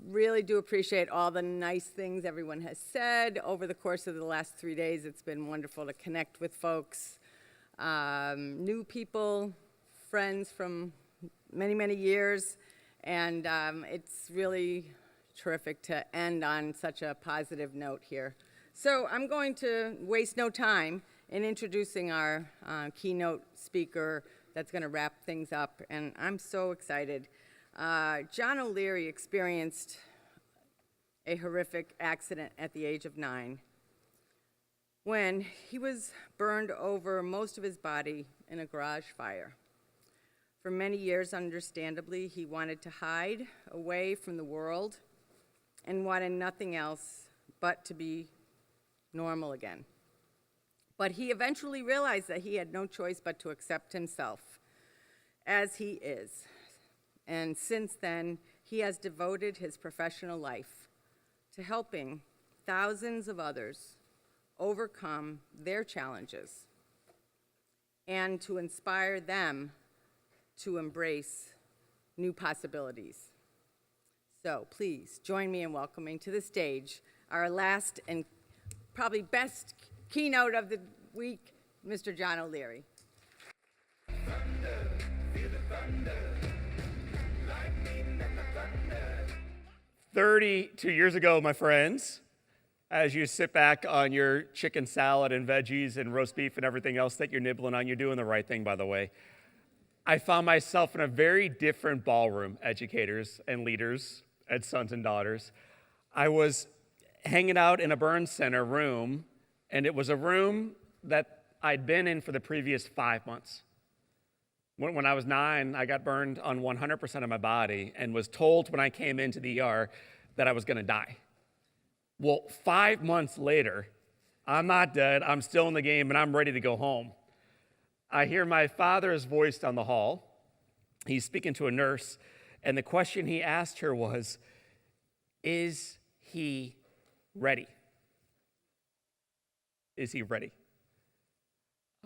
really do appreciate all the nice things everyone has said over the course of the last 3 days. It's been wonderful to connect with folks, new people, friends from many, many years, and it's really terrific to end on such a positive note here. So I'm going to waste no time in introducing our keynote speaker that's going to wrap things up, and I'm so excited. John O'Leary experienced a horrific accident at the age of 9 when he was burned over most of his body in a garage fire. For many years, understandably, he wanted to hide away from the world and wanted nothing else but to be normal again. But he eventually realized that he had no choice but to accept himself as he is. And since then, he has devoted his professional life to helping thousands of others overcome their challenges and to inspire them to embrace new possibilities. So please join me in welcoming to the stage our last and probably best keynote of the week, Mr. John O'Leary. Thunder, feel the thunder. 32 years ago, my friends, as you sit back on your chicken salad and veggies and roast beef and everything else that you're nibbling on, you're doing the right thing, by the way, I found myself in a very different ballroom, educators and leaders and sons and daughters. I was hanging out in a burn center room, and it was a room that I'd been in for the previous 5 months. When I was 9, I got burned on 100% of my body and was told when I came into the ER that I was going to die. Well, 5 months later, I'm not dead, I'm still in the game, and I'm ready to go home. I hear my father's voice down the hall. He's speaking to a nurse, and the question he asked her was, "Is he ready? Is he ready?"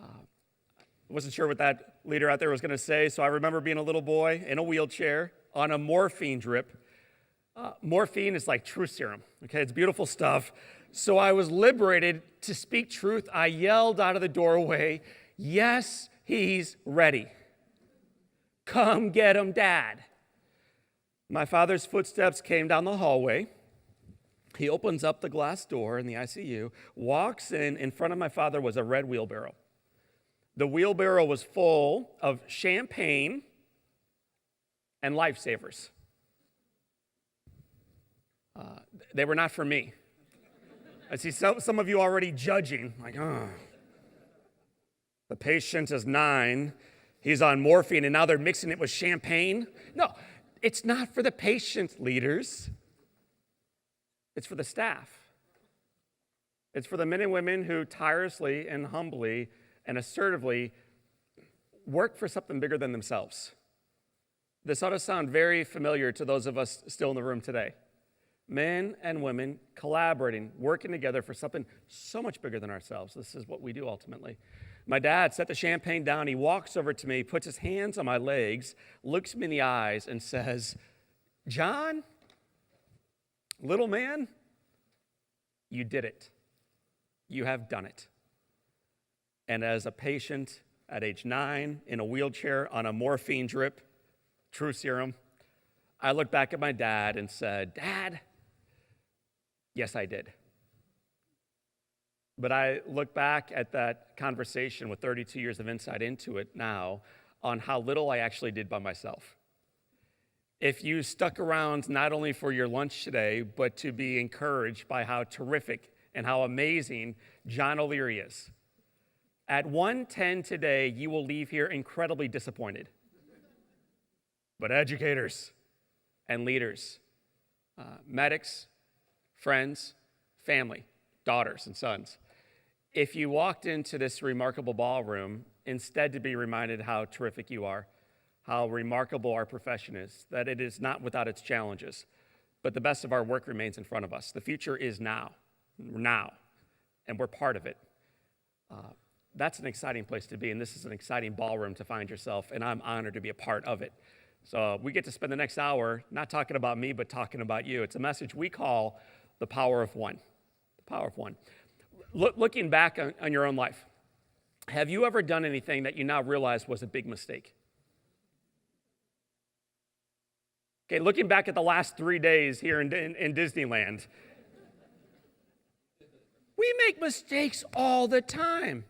I wasn't sure what that leader out there was going to say, so I remember being a little boy in a wheelchair on a morphine drip. Morphine is like truth serum, okay? It's beautiful stuff. So I was liberated to speak truth. I yelled out of the doorway, "Yes, he's ready. Come get him, Dad." My father's footsteps came down the hallway. He opens up the glass door in the ICU, walks in. In front of my father was a red wheelbarrow. The wheelbarrow was full of champagne and lifesavers. They were not for me. I see some of you already judging, like, oh, the patient is 9, he's on morphine, and now they're mixing it with champagne. No, it's not for the patient, leaders. It's for the staff. It's for the men and women who tirelessly and humbly and assertively work for something bigger than themselves. This ought to sound very familiar to those of us still in the room today. Men and women collaborating, working together for something so much bigger than ourselves. This is what we do ultimately. My dad set the champagne down. He walks over to me, puts his hands on my legs, looks me in the eyes, and says, "John, little man, you did it. You have done it." And as a patient at age 9 in a wheelchair on a morphine drip, true serum, I looked back at my dad and said, "Dad, yes, I did." But I look back at that conversation with 32 years of insight into it now on how little I actually did by myself. If you stuck around not only for your lunch today, but to be encouraged by how terrific and how amazing John O'Leary is, at 1:10 today, you will leave here incredibly disappointed. But educators and leaders, medics, friends, family, daughters and sons, if you walked into this remarkable ballroom instead to be reminded how terrific you are, how remarkable our profession is, that it is not without its challenges, but the best of our work remains in front of us. The future is now, and we're part of it. That's an exciting place to be, and this is an exciting ballroom to find yourself, and I'm honored to be a part of it. So we get to spend the next hour not talking about me, but talking about you. It's a message we call the power of one. The power of one. Looking back on your own life, have you ever done anything that you now realize was a big mistake? Okay, looking back at the last 3 days here in Disneyland, we make mistakes all the time.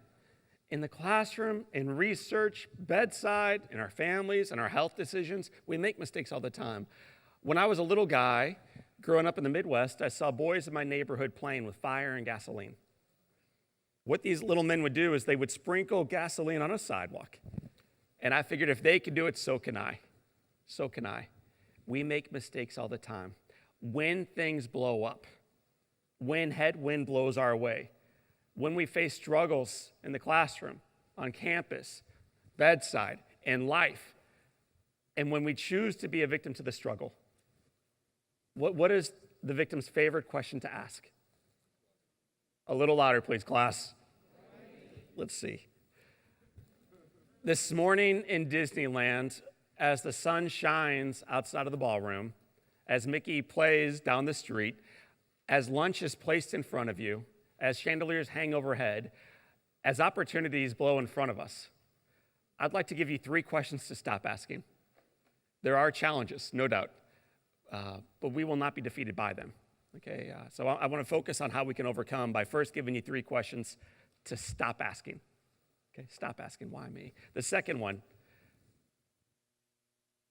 In the classroom, in research, bedside, in our families, in our health decisions, we make mistakes all the time. When I was a little guy, growing up in the Midwest, I saw boys in my neighborhood playing with fire and gasoline. What these little men would do is they would sprinkle gasoline on a sidewalk. And I figured if they could do it, so can I. So can I. We make mistakes all the time. When things blow up, when headwind blows our way, when we face struggles in the classroom, on campus, bedside, in life, and when we choose to be a victim to the struggle, what is the victim's favorite question to ask? A little louder, please, class. Let's see. This morning in Disneyland, as the sun shines outside of the ballroom, as Mickey plays down the street, as lunch is placed in front of you, as chandeliers hang overhead, as opportunities blow in front of us, I'd like to give you 3 questions to stop asking. There are challenges, no doubt, but we will not be defeated by them. Okay, so I want to focus on how we can overcome by first giving you 3 questions to stop asking. Okay, stop asking, why me? The second one,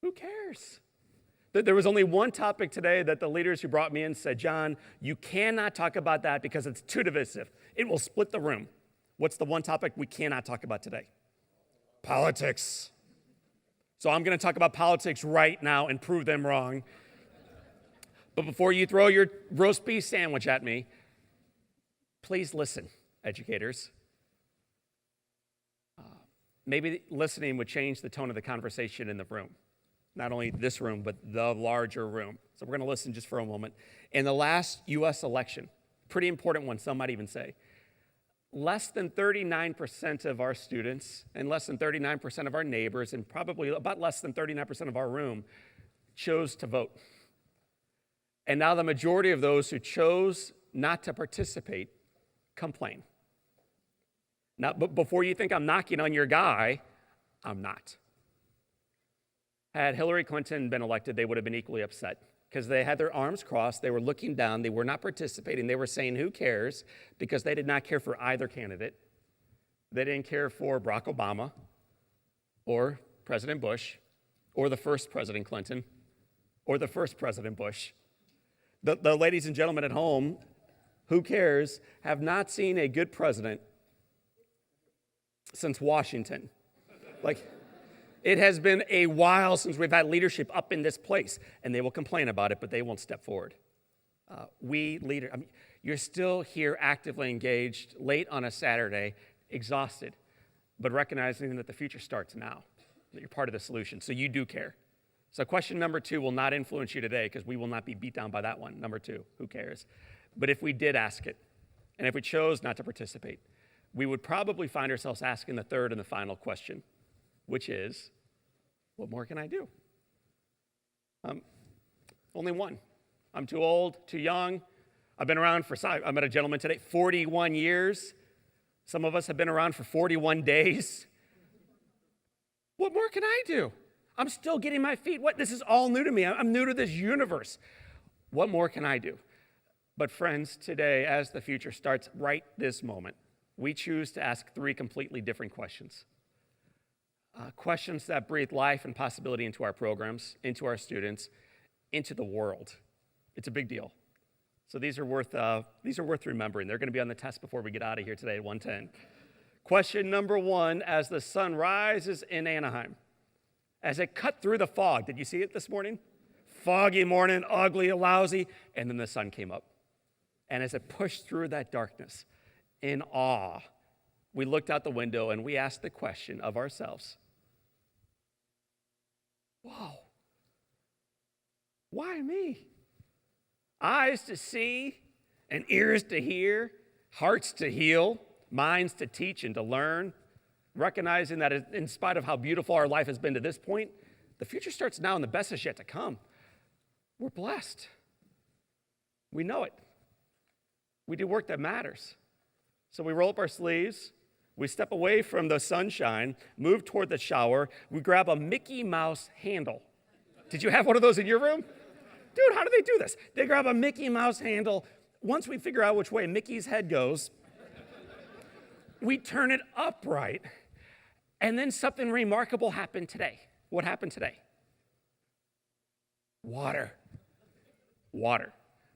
who cares? There was only one topic today that the leaders who brought me in said, John, you cannot talk about that because it's too divisive. It will split the room. What's the one topic we cannot talk about today? Politics. So I'm going to talk about politics right now and prove them wrong. But before you throw your roast beef sandwich at me, please listen, educators. Maybe listening would change the tone of the conversation in the room. Not only this room, but the larger room. So we're going to listen just for a moment. In the last U.S. election, pretty important one, some might even say, less than 39% of our students and less than 39% of our neighbors and probably about less than 39% of our room chose to vote. And now the majority of those who chose not to participate complain. Now, but before you think I'm knocking on your guy, I'm not. Had Hillary Clinton been elected, they would have been equally upset because they had their arms crossed, they were looking down, they were not participating, they were saying, who cares? Because they did not care for either candidate. They didn't care for Barack Obama or President Bush or the first President Clinton or the first President Bush. The ladies and gentlemen at home, who cares, have not seen a good president since Washington. It has been a while since we've had leadership up in this place, and they will complain about it, but they won't step forward. You're still here actively engaged, late on a Saturday, exhausted, but recognizing that the future starts now, that you're part of the solution, so you do care. So question number 2 will not influence you today because we will not be beat down by that one. Number 2, who cares? But if we did ask it, and if we chose not to participate, we would probably find ourselves asking the third and the final question, which is, what more can I do? Only one. I'm too old, too young. I've been around I met a gentleman today, 41 years. Some of us have been around for 41 days. What more can I do? I'm still getting my feet wet. This is all new to me. I'm new to this universe. What more can I do? But friends, today, as the future starts right this moment, we choose to ask 3 completely different questions. Questions that breathe life and possibility into our programs, into our students, into the world. It's a big deal. So these are worth remembering. They're going to be on the test before we get out of here today at 1:10. Question number 1, as the sun rises in Anaheim, as it cut through the fog, did you see it this morning? Foggy morning, ugly, lousy, and then the sun came up. And as it pushed through that darkness, in awe, we looked out the window and we asked the question of ourselves, whoa, why me? Eyes to see and ears to hear, hearts to heal, minds to teach and to learn, recognizing that in spite of how beautiful our life has been to this point, The future starts now, and the best is yet to come. We're blessed. We know it. We do work that matters. So we roll up our sleeves, we step away from the sunshine, move toward the shower, we grab a Mickey Mouse handle. Did you have one of those in your room? Dude, how do they do this? They grab a Mickey Mouse handle. Once we figure out which way Mickey's head goes, we turn it upright, and then something remarkable happened today. What happened today? Water. Water.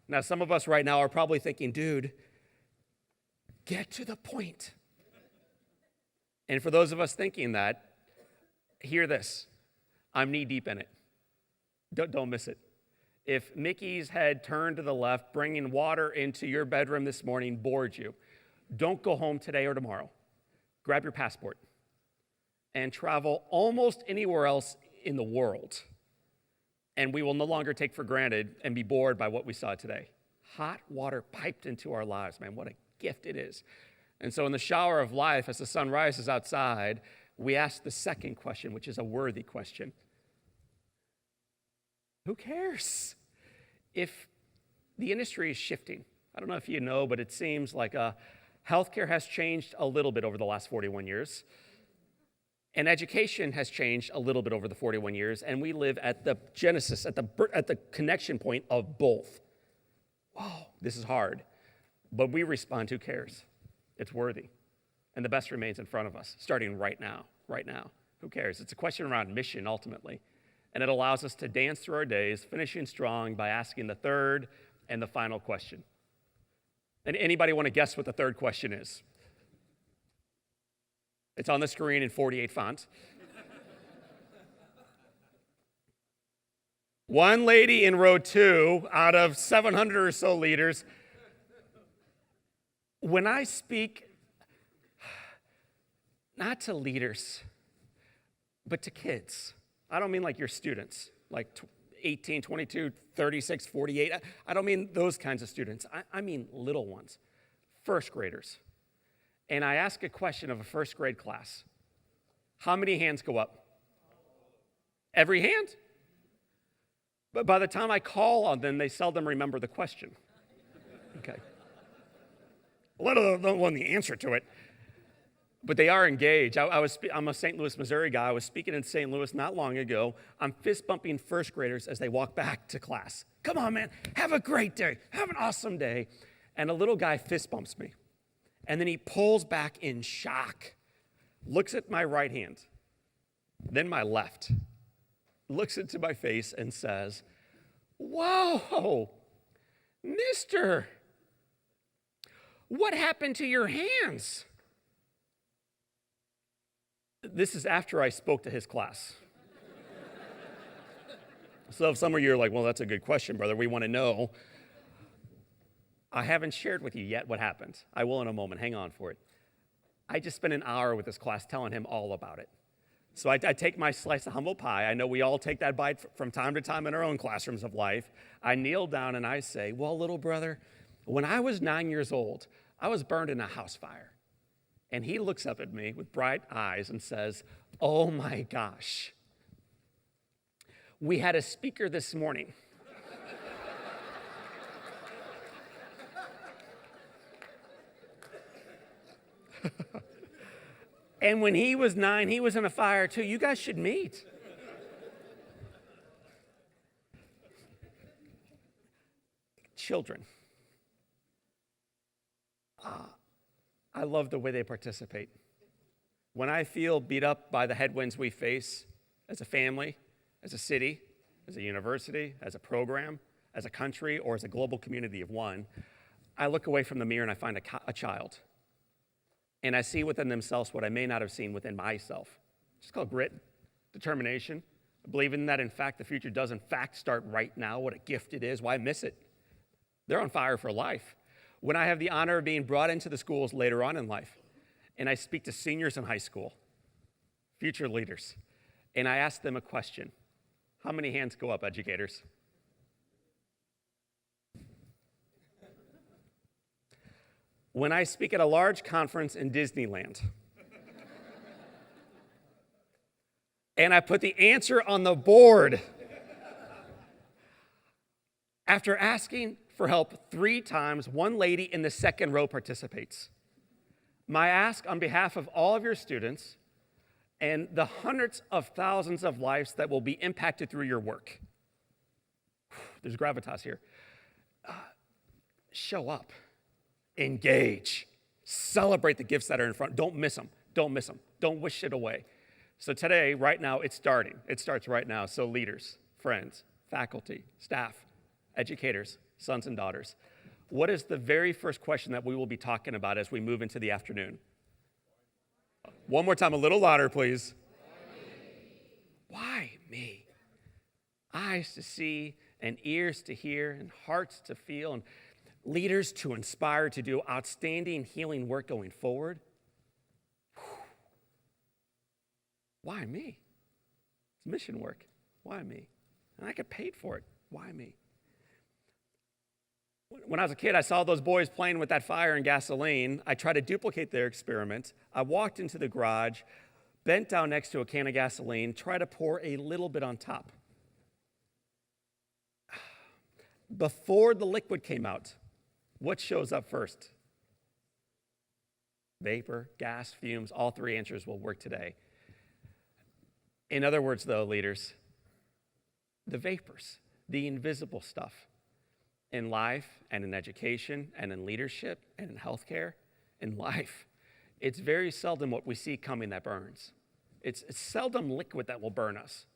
Now, some of us right now are probably thinking, dude, get to the point. And for those of us thinking that, hear this. I'm knee deep in it. Don't miss it. If Mickey's head turned to the left, bringing water into your bedroom this morning bored you, don't go home today or tomorrow. Grab your passport and travel almost anywhere else in the world. And we will no longer take for granted and be bored by what we saw today. Hot water piped into our lives, man. What a gift it is. And so in the shower of life, as the sun rises outside, we ask the second question, which is a worthy question. Who cares if the industry is shifting? I don't know if you know, but it seems like healthcare has changed a little bit over the last 41 years. And education has changed a little bit over the 41 years, and we live at the genesis, at the connection point of both. Whoa, this is hard. But we respond, who cares? It's worthy. And the best remains in front of us, starting right now. Who cares? It's a question around mission, ultimately. And it allows us to dance through our days, finishing strong by asking the third and the final question. And anybody want to guess what the third question is? It's on the screen in 48 font. One lady in row 2 out of 700 or so leaders. When I speak, not to leaders, but to kids, I don't mean like your students, like 18, 22, 36, 48. I don't mean those kinds of students. I mean little ones, first graders. And I ask a question of a first grade class. How many hands go up? Every hand? But by the time I call on them, they seldom remember the question. Okay. Let alone the answer to it. But they are engaged. I'm a St. Louis, Missouri guy. I was speaking in St. Louis not long ago. I'm fist bumping first graders as they walk back to class. Come on, man. Have a great day. Have an awesome day. And a little guy fist bumps me. And then he pulls back in shock, looks at my right hand, then my left, looks into my face and says, "Whoa, mister, what happened to your hands?" This is after I spoke to his class. So if some of you are like, well, that's a good question, brother, we want to know. I haven't shared with you yet what happened. I will in a moment. Hang on for it. I just spent an hour with this class telling him all about it. So I take my slice of humble pie. I know we all take that bite from time to time in our own classrooms of life. I kneel down and I say, well, little brother, when I was 9 years old, I was burned in a house fire. And he looks up at me with bright eyes and says, oh my gosh, we had a speaker this morning. And when he was 9, he was in a fire too. You guys should meet. Children. I love the way they participate. When I feel beat up by the headwinds we face as a family, as a city, as a university, as a program, as a country, or as a global community of one, I look away from the mirror and I find a child. And I see within themselves what I may not have seen within myself. It's called grit, determination, believing that, in fact, the future does, in fact, start right now. What a gift it is. Why miss it? They're on fire for life. When I have the honor of being brought into the schools later on in life, and I speak to seniors in high school, future leaders, and I ask them a question. How many hands go up, educators? When I speak at a large conference in Disneyland, And I put the answer on the board. After asking for help 3 times, one lady in the second row participates. My ask on behalf of all of your students and the hundreds of thousands of lives that will be impacted through your work. There's gravitas here. Show up, engage, celebrate the gifts that are in front. Don't miss them. Don't miss them. Don't wish it away. So today, right now, it's starting. It starts right now. So leaders, friends, faculty, staff, educators, sons and daughters, what is the very first question that we will be talking about as we move into the afternoon? One more time, a little louder, please. Why me? Eyes to see and ears to hear and hearts to feel and leaders to inspire to do outstanding healing work going forward. Why me? It's mission work. Why me? And I get paid for it. Why me? When I was a kid, I saw those boys playing with that fire and gasoline. I tried to duplicate their experiment. I walked into the garage, bent down next to a can of gasoline, tried to pour a little bit on top. Before the liquid came out, what shows up first? Vapor, gas, fumes, all 3 answers will work today. In other words, though, leaders, the vapors, the invisible stuff in life and in education and in leadership and in healthcare, in life, it's very seldom what we see coming that burns. It's seldom liquid that will burn us.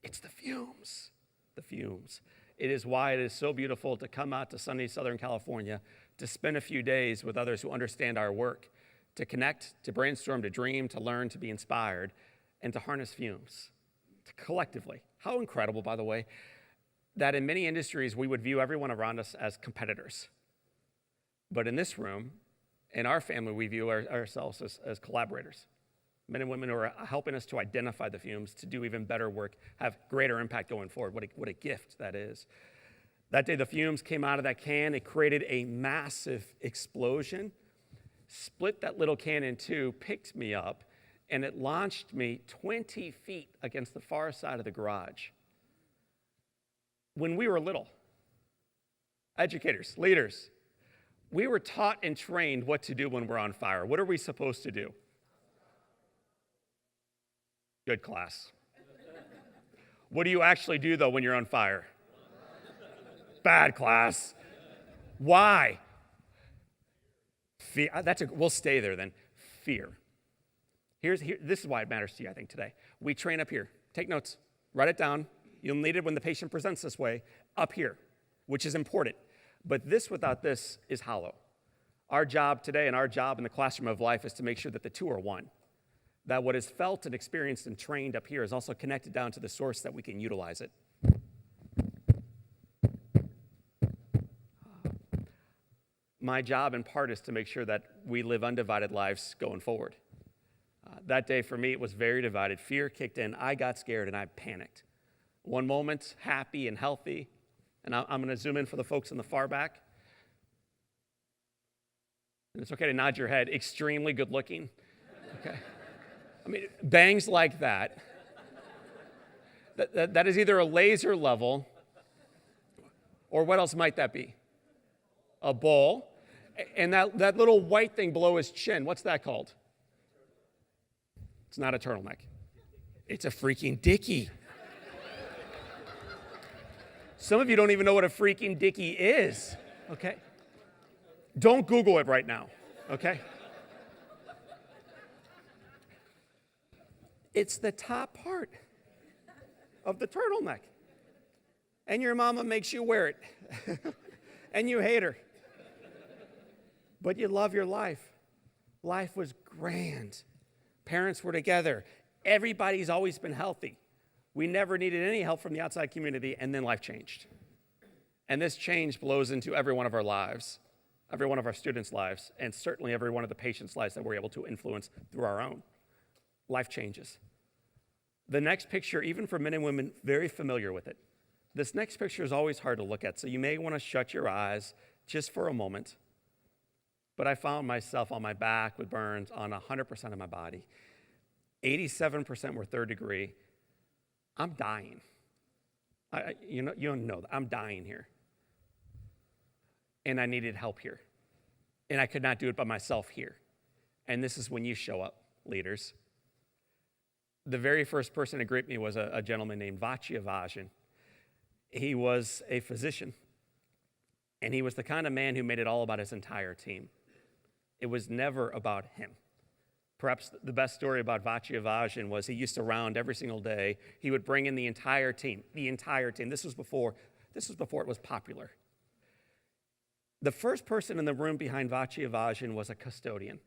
It's the fumes, the fumes. It is why it is so beautiful to come out to sunny Southern California, to spend a few days with others who understand our work, to connect, to brainstorm, to dream, to learn, to be inspired, and to harness fumes collectively. How incredible, by the way, that in many industries we would view everyone around us as competitors. But in this room, in our family, we view ourselves as collaborators. Men and women who are helping us to identify the fumes, to do even better work, have greater impact going forward. What a gift that is. That day the fumes came out of that can. It created a massive explosion, split that little can in 2, picked me up, and it launched me 20 feet against the far side of the garage. When we were little, educators, leaders, we were taught and trained what to do when we're on fire. What are we supposed to do? Good class. What do you actually do, though, when you're on fire? Bad class. Why? Fear. We'll stay there then. Fear. This is why it matters to you, I think, today. We train up here. Take notes. Write it down. You'll need it when the patient presents this way. Up here, which is important. But this without this is hollow. Our job today and our job in the classroom of life is to make sure that the two are one. That what is felt and experienced and trained up here is also connected down to the source that we can utilize it. My job in part is to make sure that we live undivided lives going forward. That day for me, it was very divided. Fear kicked in. I got scared and I panicked. One moment, happy and healthy. And I'm going to zoom in for the folks in the far back. And it's okay to nod your head. Extremely good looking. Okay. I mean, bangs like that. That is either a laser level, or what else might that be? A bowl. And that little white thing below his chin, what's that called? It's not a turtleneck. It's a freaking dickie. Some of you don't even know what a freaking dickie is, okay? Don't Google it right now, okay? It's the top part of the turtleneck. And your mama makes you wear it. And you hate her. But you love your life. Life was grand. Parents were together. Everybody's always been healthy. We never needed any help from the outside community, and then life changed. And this change blows into every one of our lives, every one of our students' lives, and certainly every one of the patients' lives that we're able to influence through our own. Life changes. The next picture, even for men and women very familiar with it, this next picture is always hard to look at, so you may want to shut your eyes just for a moment. But I found myself on my back with burns on 100% of my body. 87% were third degree. I'm dying. You don't know that. I'm dying here. And I needed help here. And I could not do it by myself here. And this is when you show up, leaders. The very first person to greet me was a gentleman named Vachiavajan. He was a physician. And he was the kind of man who made it all about his entire team. It was never about him. Perhaps the best story about Vachiavajan was he used to round every single day. He would bring in the entire team. This was before it was popular. The first person in the room behind Vachiavajan was a custodian.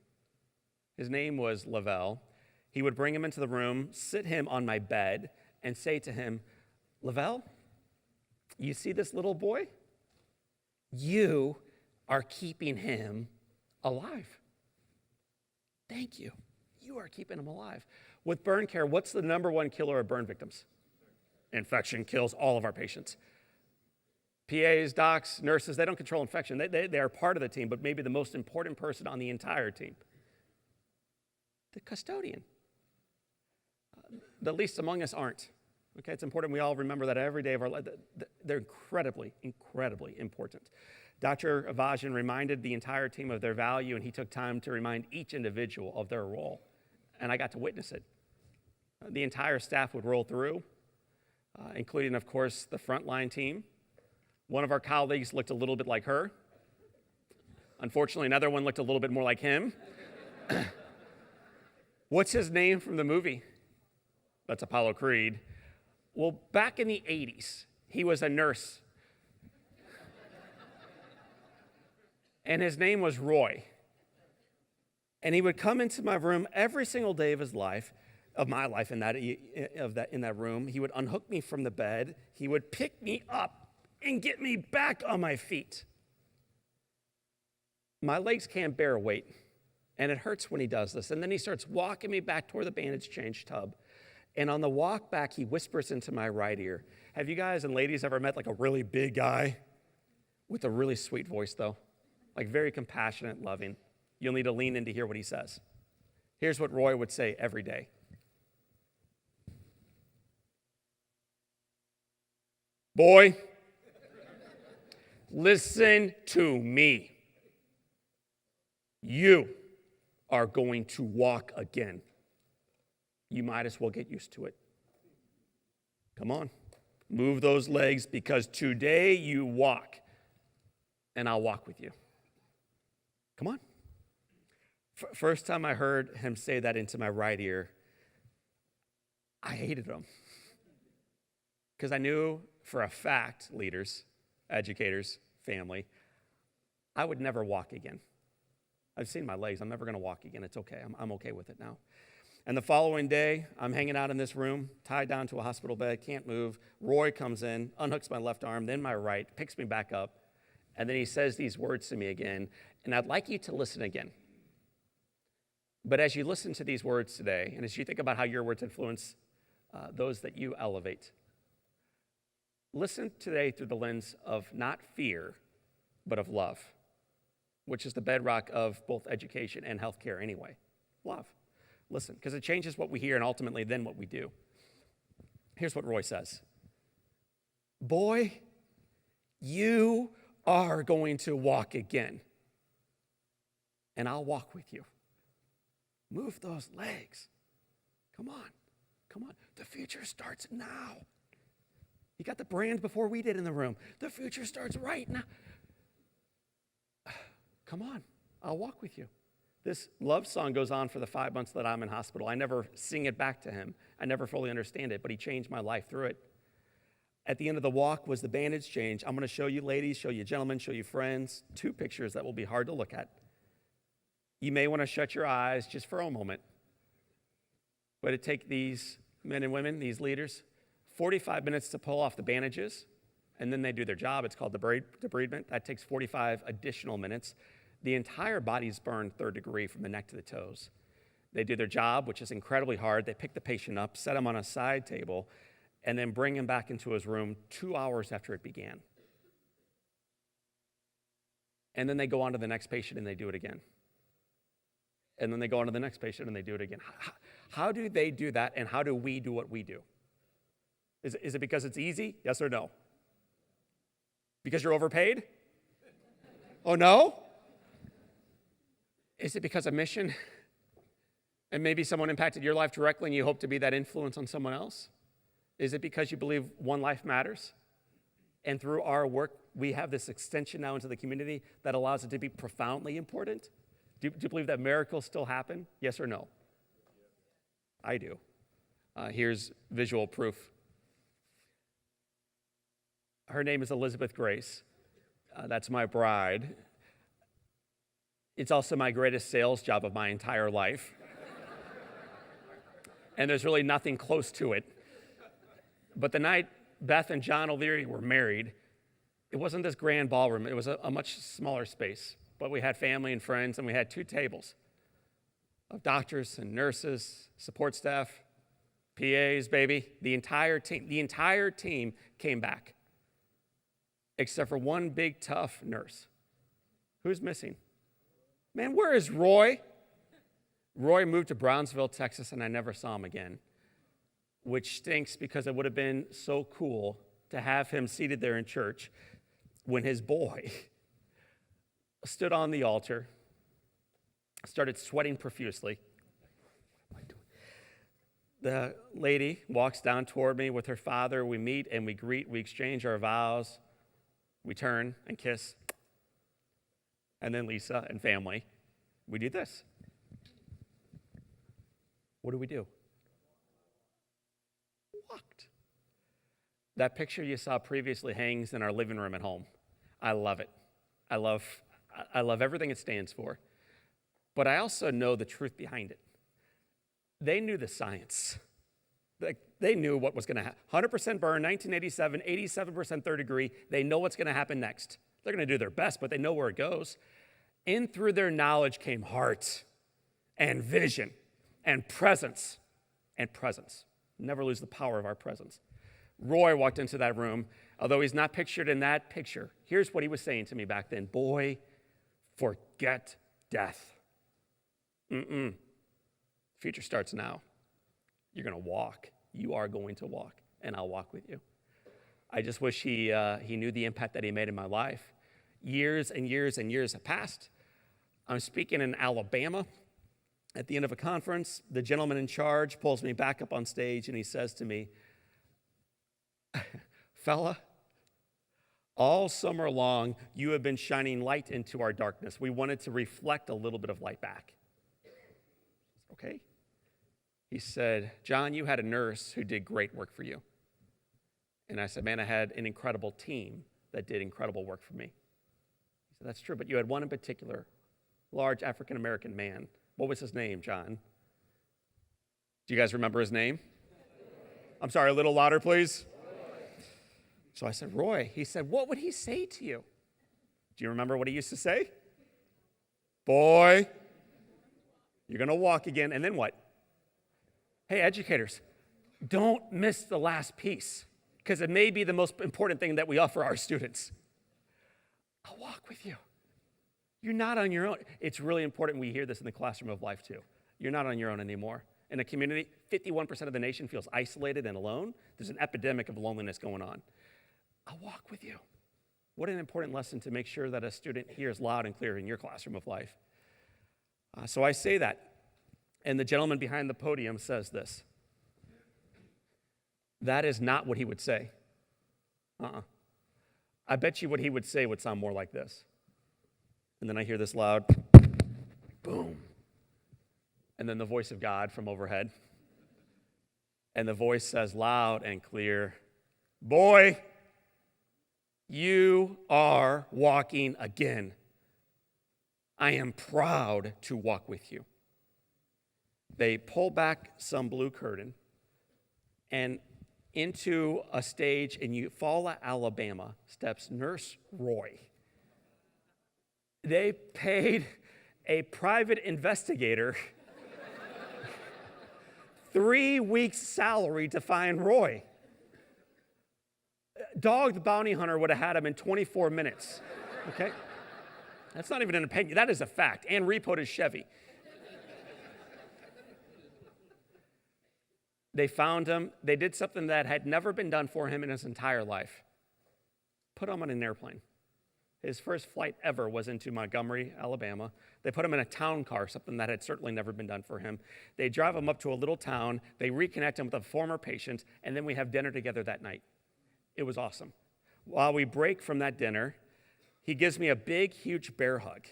His name was Lavelle. He would bring him into the room, sit him on my bed, and say to him, Lavelle, you see this little boy? You are keeping him alive. Thank you. You are keeping him alive. With burn care, what's the number one killer of burn victims? Infection kills all of our patients. PAs, docs, nurses, they don't control infection. They are part of the team, but maybe the most important person on the entire team. The custodian. The least among us aren't. Okay, it's important we all remember that every day of our life. They're incredibly, incredibly important. Dr. Avajan reminded the entire team of their value, and he took time to remind each individual of their role. And I got to witness it. The entire staff would roll through, including, of course, the frontline team. One of our colleagues looked a little bit like her. Unfortunately, another one looked a little bit more like him. What's his name from the movie? That's Apollo Creed. Well, back in the 80s, he was a nurse. And his name was Roy. And he would come into my room every single day of his life, of my life in that room. He would unhook me from the bed. He would pick me up and get me back on my feet. My legs can't bear weight, and it hurts when he does this. And then he starts walking me back toward the bandage change tub. And on the walk back, he whispers into my right ear. Have you guys and ladies ever met like a really big guy with a really sweet voice, though? Like very compassionate, loving. You'll need to lean in to hear what he says. Here's what Roy would say every day. Boy, listen to me. You are going to walk again. You might as well get used to it. Come on, move those legs, because today you walk, and I'll walk with you. Come on. First time I heard him say that into my right ear, I hated him. Because I knew for a fact, leaders, educators, family, I would never walk again. I've seen my legs. I'm never going to walk again. It's okay. I'm okay with it now. And the following day, I'm hanging out in this room, tied down to a hospital bed, can't move. Roy comes in, unhooks my left arm, then my right, picks me back up, and then he says these words to me again, and I'd like you to listen again. But as you listen to these words today, and as you think about how your words influence those that you elevate, listen today through the lens of not fear, but of love, which is the bedrock of both education and healthcare anyway. Love. Listen, because it changes what we hear and ultimately then what we do. Here's what Roy says. Boy, you are going to walk again, and I'll walk with you. Move those legs. Come on. Come on. The future starts now. You got the brand before we did in the room. The future starts right now. Come on. I'll walk with you. This love song goes on for the 5 months that I'm in hospital. I never sing it back to him. I never fully understand it, but he changed my life through it. At the end of the walk was the bandage change. I'm going to show you ladies, show you gentlemen, show you friends, 2 pictures that will be hard to look at. You may want to shut your eyes just for a moment. But it take these men and women, these leaders, 45 minutes to pull off the bandages, and then they do their job. It's called debridement. That takes 45 additional minutes. The entire body's burned 3rd degree from the neck to the toes. They do their job, which is incredibly hard. They pick the patient up, set him on a side table, and then bring him back into his room 2 hours after it began. And then they go on to the next patient and they do it again. And then they go on to the next patient and they do it again. How do they do that, and how do we do what we do? Is it because it's easy? Yes or no? Because you're overpaid? Oh, no? Is it because of mission? And maybe someone impacted your life directly and you hope to be that influence on someone else? Is it because you believe one life matters? And through our work, we have this extension now into the community that allows it to be profoundly important? Do you believe that miracles still happen? Yes or no? I do. Here's visual proof. Her name is Elizabeth Grace. That's my bride. It's also my greatest sales job of my entire life. And there's really nothing close to it. But the night Beth and John O'Leary were married, it wasn't this grand ballroom. It was a much smaller space. But we had family and friends, and we had 2 tables of doctors and nurses, support staff, PAs, baby. The entire team came back, except for one big, tough nurse. Who's missing? Man, where is Roy? Roy moved to Brownsville, Texas, and I never saw him again, which stinks because it would have been so cool to have him seated there in church when his boy stood on the altar, started sweating profusely. What am I doing? The lady walks down toward me with her father. We meet and we greet. We exchange our vows. We turn and kiss. And then Lisa and family, we do this. What do? Walked. That picture you saw previously hangs in our living room at home. I love it. I love everything it stands for. But I also know the truth behind it. They knew the science. They knew what was going to happen. 100% burn, 1987, 87% third degree. They know what's going to happen next. They're going to do their best, but they know where it goes. In through their knowledge came heart and vision and presence. And presence. Never lose the power of our presence. Roy walked into that room. Although he's not pictured in that picture, here's what he was saying to me back then. Boy, forget death. Future starts now. You're going to walk. You are going to walk, and I'll walk with you. I just wish he knew the impact that he made in my life. Years and years and years have passed. I'm speaking in Alabama. At the end of a conference, the gentleman in charge pulls me back up on stage, and he says to me, fella, all summer long, you have been shining light into our darkness. We wanted to reflect a little bit of light back. Okay. He said, John, you had a nurse who did great work for you. And I said, man, I had an incredible team that did incredible work for me. He said, that's true, but you had one in particular, large African-American man. What was his name, John? Do you guys remember his name? I'm sorry, a little louder, please. So I said, Roy. He said, what would he say to you? Do you remember what he used to say? Boy, you're going to walk again. And then what? Hey, educators, don't miss the last piece, because it may be the most important thing that we offer our students. I'll walk with you. You're not on your own. It's really important we hear this in the classroom of life, too. You're not on your own anymore. In a community, 51% of the nation feels isolated and alone. There's an epidemic of loneliness going on. I'll walk with you. What an important lesson to make sure that a student hears loud and clear in your classroom of life. So I say that, and the gentleman behind the podium says this. That is not what he would say. I bet you what he would say would sound more like this. And then I hear this loud boom. And then the voice of God from overhead. And the voice says loud and clear, boy, you are walking again. I am proud to walk with you. They pull back some blue curtain, and into a stage in Eufaula, Alabama, steps Nurse Roy. They paid a private investigator 3 weeks' salary to find Roy. Dog the bounty hunter would have had him in 24 minutes, okay? That's not even an opinion. That is a fact. And repoed his Chevy. They found him. They did something that had never been done for him in his entire life. Put him on an airplane. His first flight ever was into Montgomery, Alabama. They put him in a town car, something that had certainly never been done for him. They drive him up to a little town. They reconnect him with a former patient, and then we have dinner together that night. It was awesome. While we break from that dinner, he gives me a big, huge bear hug.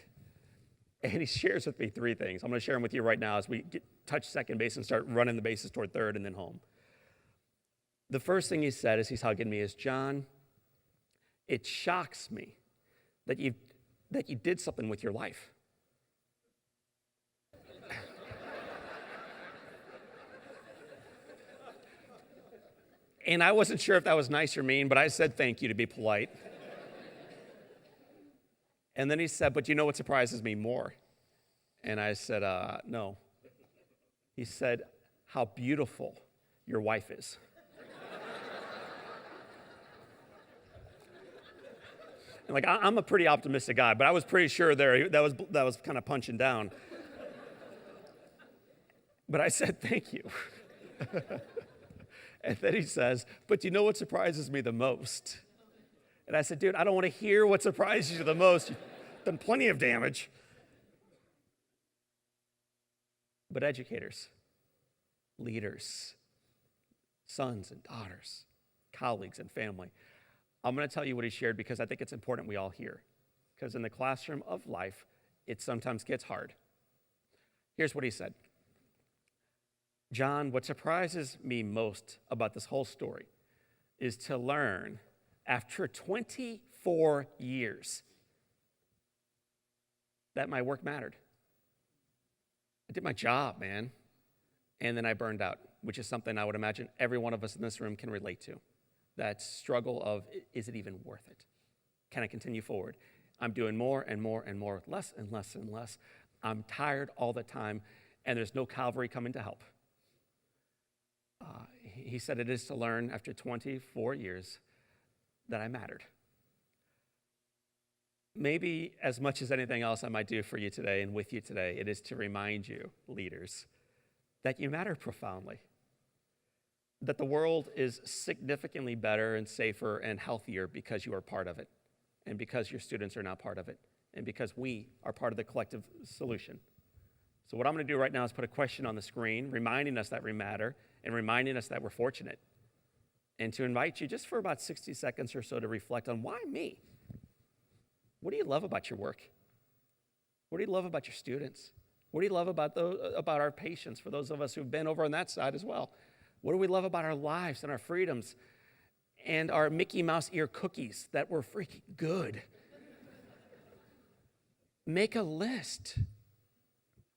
And he shares with me three things. I'm going to share them with you right now as we touch second base and start running the bases toward third and then home. The first thing he said as he's hugging me is, John, it shocks me that you did something with your life. And I wasn't sure if that was nice or mean, but I said thank you to be polite. And then he said, but you know what surprises me more? And I said, no. He said, how beautiful your wife is. And like, I'm a pretty optimistic guy, but I was pretty sure that was kind of punching down. But I said, thank you. And then he says, but you know what surprises me the most? And I said, dude, I don't want to hear what surprises you the most. You've done plenty of damage. But educators, leaders, sons and daughters, colleagues and family, I'm going to tell you what he shared because I think it's important we all hear. Because in the classroom of life, it sometimes gets hard. Here's what he said. John, what surprises me most about this whole story is to learn after 24 years that my work mattered. I did my job, man. And then I burned out, which is something I would imagine every one of us in this room can relate to. That struggle of, is it even worth it? Can I continue forward? I'm doing more and more and more, less and less and less. I'm tired all the time, and there's no Calvary coming to help. He said it is to learn after 24 years that I mattered. Maybe as much as anything else I might do for you today and with you today, it is to remind you, leaders, that you matter profoundly. That the world is significantly better and safer and healthier because you are part of it, and because your students are now part of it, and because we are part of the collective solution. So what I'm going to do right now is put a question on the screen, reminding us that we matter, and reminding us that we're fortunate, and to invite you just for about 60 seconds or so to reflect on, why me? What do you love about your work? What do you love about your students? What do you love about our patients, for those of us who've been over on that side as well? What do we love about our lives and our freedoms and our Mickey Mouse ear cookies that were freaking good? Make a list.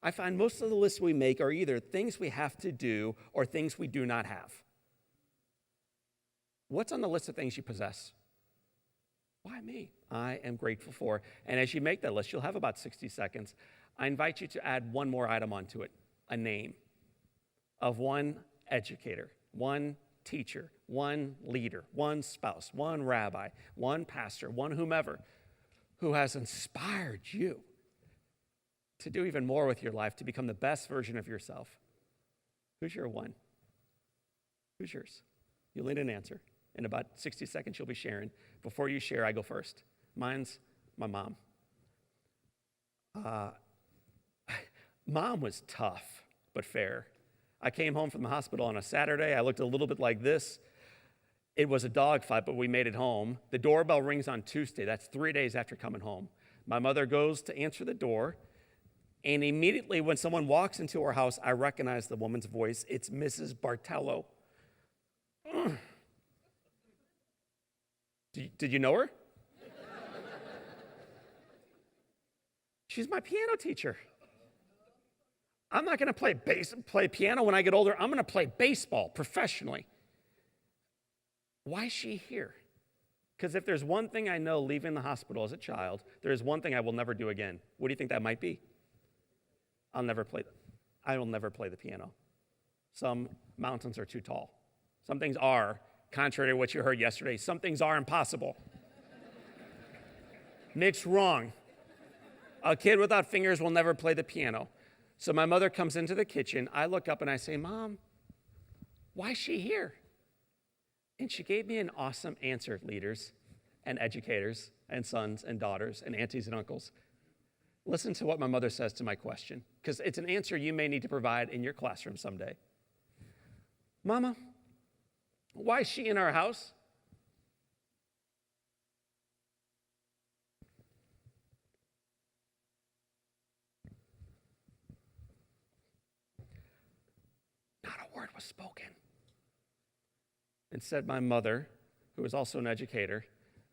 I find most of the lists we make are either things we have to do or things we do not have. What's on the list of things you possess? Why me? I am grateful for. And as you make that list, you'll have about 60 seconds. I invite you to add one more item onto it, a name of one educator, one teacher, one leader, one spouse, one rabbi, one pastor, one whomever who has inspired you to do even more with your life, to become the best version of yourself. Who's your one? Who's yours? You'll need an answer. In about 60 seconds, you'll be sharing. Before you share, I go first. Mine's my mom. Mom was tough, but fair. I came home from the hospital on a Saturday. I looked a little bit like this. It was a dogfight, but we made it home. The doorbell rings on Tuesday. That's 3 days after coming home. My mother goes to answer the door, and immediately when someone walks into our house, I recognize the woman's voice. It's Mrs. Bartello. Did you know her? She's my piano teacher. I'm not going to play piano when I get older. I'm going to play baseball professionally. Why is she here? Because if there's one thing I know leaving the hospital as a child, there is one thing I will never do again. What do you think that might be? I will never play the piano. Some mountains are too tall. Some things are, contrary to what you heard yesterday, some things are impossible. Nick's wrong. A kid without fingers will never play the piano. So my mother comes into the kitchen. I look up and I say, Mom, why is she here? And she gave me an awesome answer, leaders and educators and sons and daughters and aunties and uncles. Listen to what my mother says to my question, because it's an answer you may need to provide in your classroom someday. Mama, why is she in our house? Not a word was spoken. Instead, my mother, who was also an educator,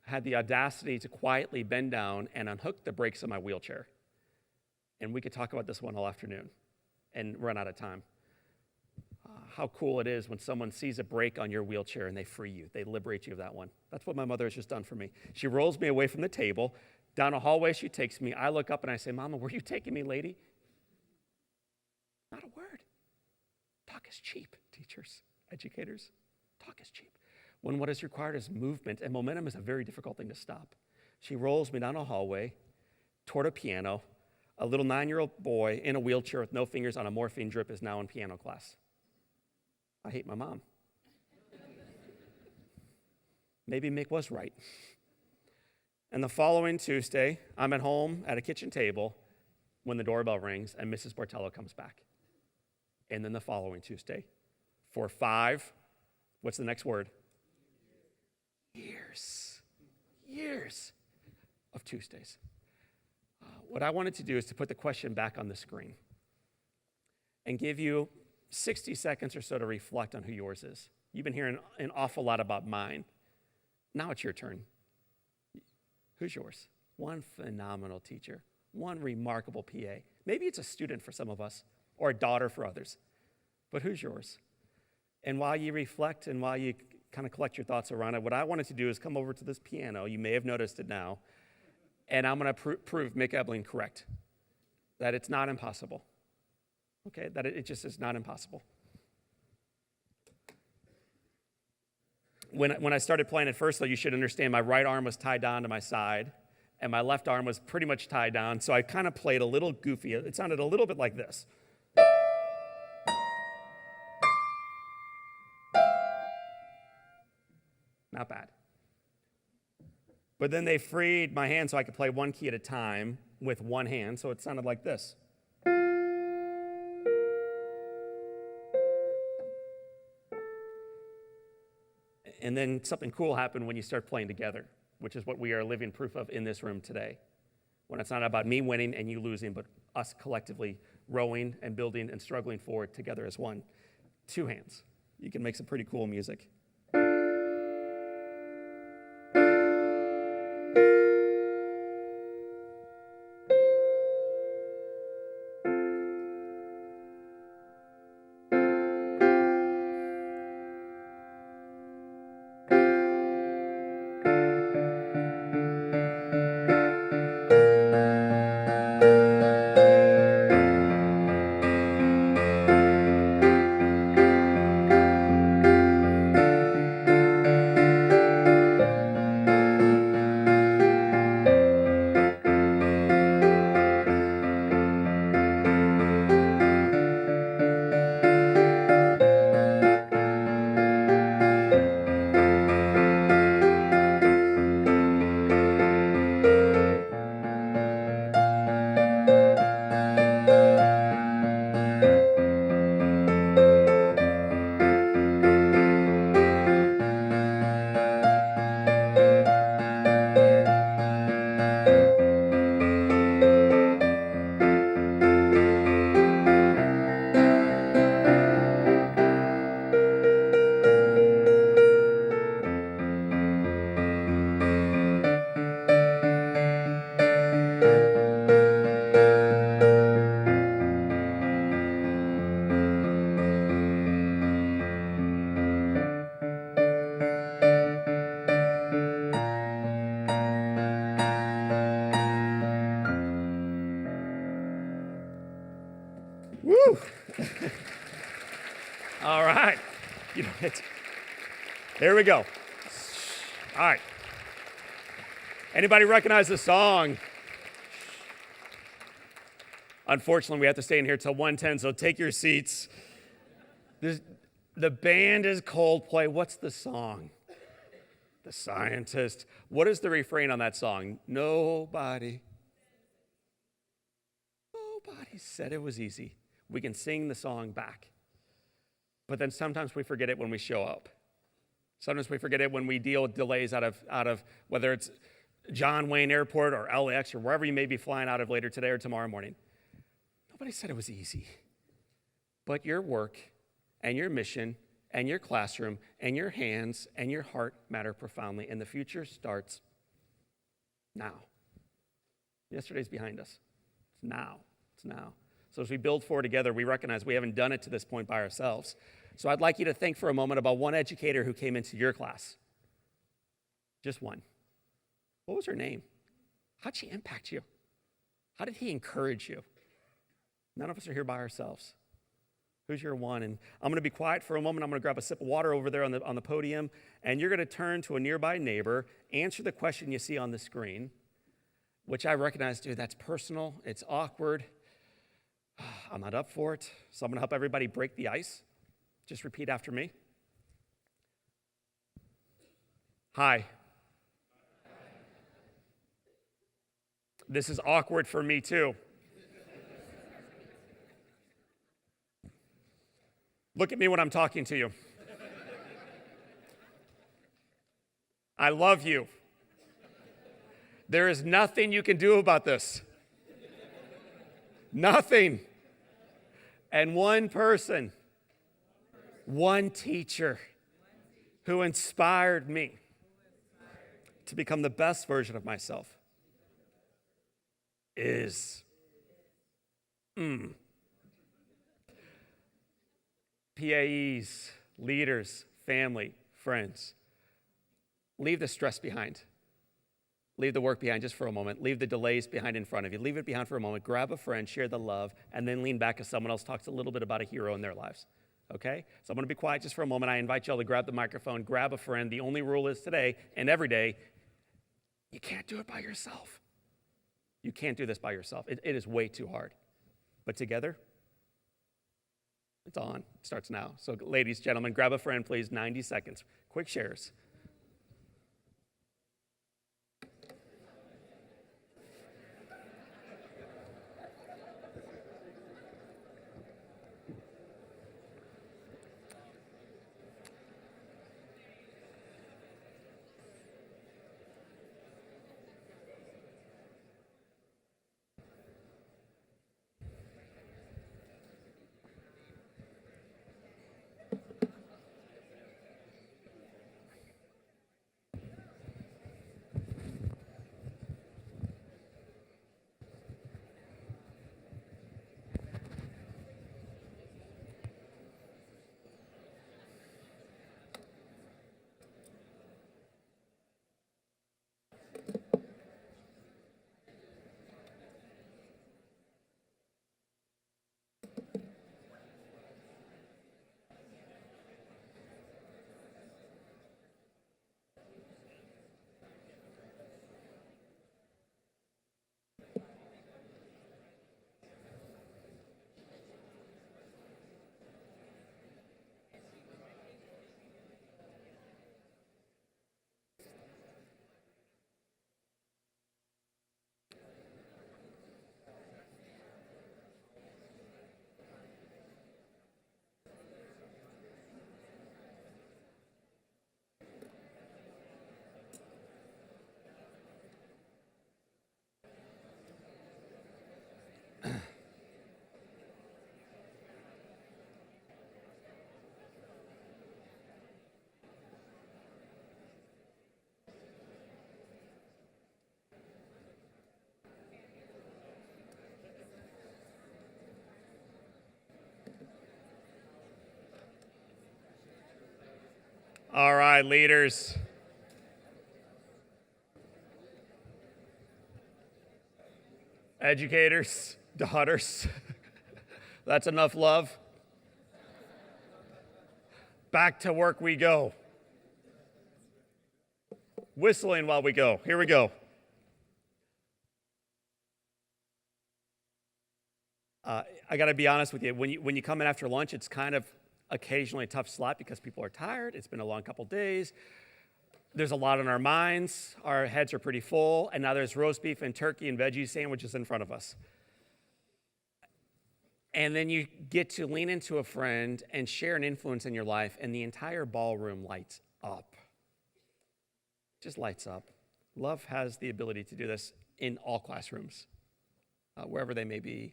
had the audacity to quietly bend down and unhook the brakes of my wheelchair. And we could talk about this one all afternoon and run out of time. How cool it is when someone sees a brake on your wheelchair and they free you. They liberate you of that one. That's what my mother has just done for me. She rolls me away from the table. Down a hallway she takes me. I look up and I say, Mama, where are you taking me, lady? Not a word. Talk is cheap, teachers, educators. Talk is cheap. When what is required is movement, and momentum is a very difficult thing to stop. She rolls me down a hallway toward a piano. A little 9-year-old boy in a wheelchair with no fingers on a morphine drip is now in piano class. I hate my mom. Maybe Mick was right. And the following Tuesday, I'm at home at a kitchen table when the doorbell rings and Mrs. Bortello comes back. And then the following Tuesday, for 5, what's the next word? Years of Tuesdays. What I wanted to do is to put the question back on the screen and give you 60 seconds or so to reflect on who yours is. You've been hearing an awful lot about mine. Now it's your turn. Who's yours? One phenomenal teacher, one remarkable PA. Maybe it's a student for some of us or a daughter for others, but who's yours? And while you reflect and while you kind of collect your thoughts around it, what I wanted to do is come over to this piano. You may have noticed it now. And I'm going to prove Mick Ebling correct, that it's not impossible. Okay, that it just is not impossible. When I started playing at first, though, you should understand my right arm was tied down to my side, and my left arm was pretty much tied down, so I kind of played a little goofy. It sounded a little bit like this. Not bad. But then they freed my hand so I could play one key at a time with one hand, so it sounded like this. And then something cool happened when you start playing together, which is what we are living proof of in this room today. When it's not about me winning and you losing, but us collectively rowing and building and struggling forward together as one. 2 hands. You can make some pretty cool music. Woo! All right. There we go. All right. Anybody recognize the song? Unfortunately, we have to stay in here till 1:10, so take your seats. The band is Coldplay. What's the song? The Scientist. What is the refrain on that song? Nobody said it was easy. We can sing the song back. But then sometimes we forget it when we show up. Sometimes we forget it when we deal with delays out of whether it's John Wayne Airport or LAX or wherever you may be flying out of later today or tomorrow morning. Nobody said it was easy. But your work and your mission and your classroom and your hands and your heart matter profoundly. And the future starts now. Yesterday's behind us. It's now. It's now. So as we build forward together, we recognize we haven't done it to this point by ourselves. So I'd like you to think for a moment about one educator who came into your class. Just one. What was her name? How'd she impact you? How did he encourage you? None of us are here by ourselves. Who's your one? And I'm going to be quiet for a moment. I'm going to grab a sip of water over there on the podium, and you're going to turn to a nearby neighbor, answer the question you see on the screen, which I recognize, dude, that's personal. It's awkward. I'm not up for it. So I'm going to help everybody break the ice. Just repeat after me. Hi. This is awkward for me too. Look at me when I'm talking to you. I love you. There is nothing you can do about this. Nothing. And one person, one teacher who inspired me to become the best version of myself is PAEs, leaders, family, friends. Leave the stress behind. Leave the work behind just for a moment. Leave the delays behind in front of you. Leave it behind for a moment. Grab a friend, share the love, and then lean back as someone else talks a little bit about a hero in their lives. Okay? So I'm going to be quiet just for a moment. I invite you all to grab the microphone, grab a friend. The only rule is today and every day, you can't do it by yourself. You can't do this by yourself. It is way too hard. But together, it's on. It starts now. So ladies, gentlemen, grab a friend, please. 90 seconds. Quick shares. All right, leaders. Educators, daughters. That's enough love. Back to work we go. Whistling while we go. Here we go. I got to be honest with you. When you come in after lunch, it's kind of occasionally a tough slot because people are tired. It's been a long couple days. There's a lot on our minds. Our heads are pretty full. And now there's roast beef and turkey and veggie sandwiches in front of us. And then you get to lean into a friend and share an influence in your life, and the entire ballroom lights up. Just lights up. Love has the ability to do this in all classrooms, wherever they may be.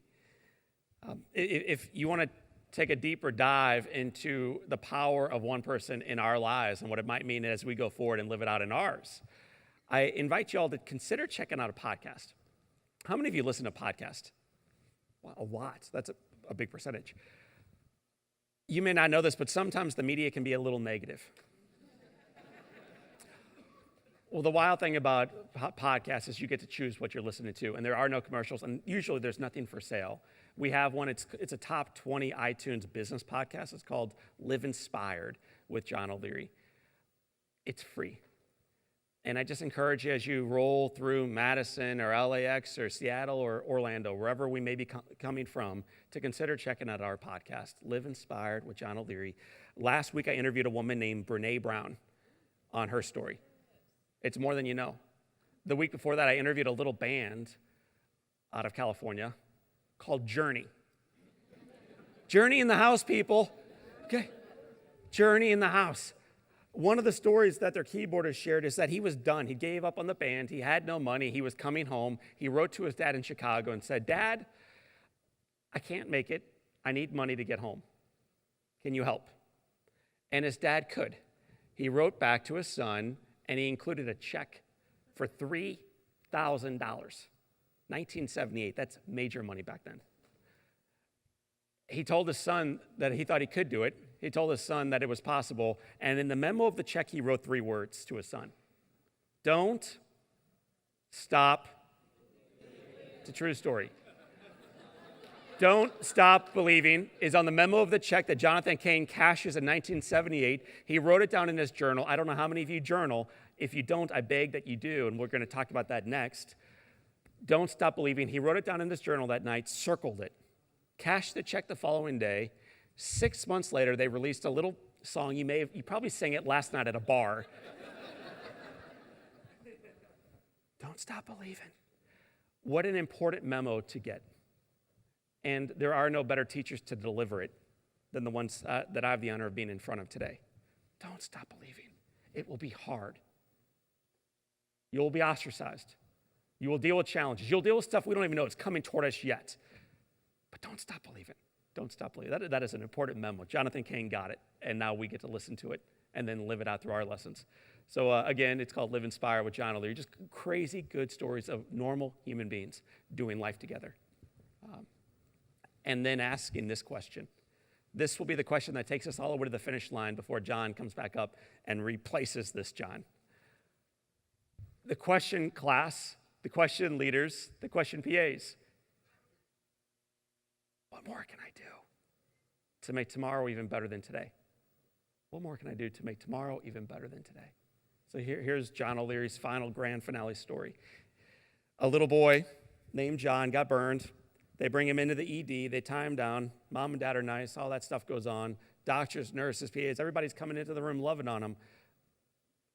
If you want to take a deeper dive into the power of one person in our lives and what it might mean as we go forward and live it out in ours, I invite you all to consider checking out a podcast. How many of you listen to podcasts? Well, a lot. That's a big percentage. You may not know this, but sometimes the media can be a little negative. Well, the wild thing about podcasts is you get to choose what you're listening to, and there are no commercials, and usually there's nothing for sale. We have one, it's a top 20 iTunes business podcast. It's called Live Inspired with John O'Leary. It's free. And I just encourage you as you roll through Madison or LAX or Seattle or Orlando, wherever we may be coming from, to consider checking out our podcast, Live Inspired with John O'Leary. Last week I interviewed a woman named Brene Brown on her story. It's more than you know. The week before that, I interviewed a little band out of California called Journey. Journey in the house, people. Okay. Journey in the house. One of the stories that their keyboardist shared is that he was done. He gave up on the band. He had no money. He was coming home. He wrote to his dad in Chicago and said, "Dad, I can't make it. I need money to get home. Can you help?" And his dad could. He wrote back to his son, and he included a check for $3,000. 1978, that's major money back then. He told his son that he thought he could do it. He told his son that it was possible. And in the memo of the check, he wrote 3 words to his son. Don't stop. It's a true story. Don't stop believing is on the memo of the check that Jonathan Cain cashes in 1978. He wrote it down in his journal. I don't know how many of you journal. If you don't, I beg that you do, and we're going to talk about that next. Don't stop believing. He wrote it down in this journal that night, circled it, cashed the check the following day. 6 months later, they released a little song. You probably sang it last night at a bar. Don't stop believing. What an important memo to get. And there are no better teachers to deliver it than the ones that I have the honor of being in front of today. Don't stop believing. It will be hard. You will be ostracized. You will deal with challenges. You'll deal with stuff we don't even know is coming toward us yet. But don't stop believing. Don't stop believing. That is an important memo. Jonathan Cain got it, and now we get to listen to it and then live it out through our lessons. So again, it's called Live Inspired with John O'Leary. Just crazy good stories of normal human beings doing life together. And then asking this question. This will be the question that takes us all the way to the finish line before John comes back up and replaces this John. The question, class, the question, leaders, the question, PAs. What more can I do to make tomorrow even better than today? What more can I do to make tomorrow even better than today? So here's John O'Leary's final grand finale story. A little boy named John got burned. They bring him into the ED. They tie him down. Mom and dad are nice. All that stuff goes on. Doctors, nurses, PAs, everybody's coming into the room loving on him.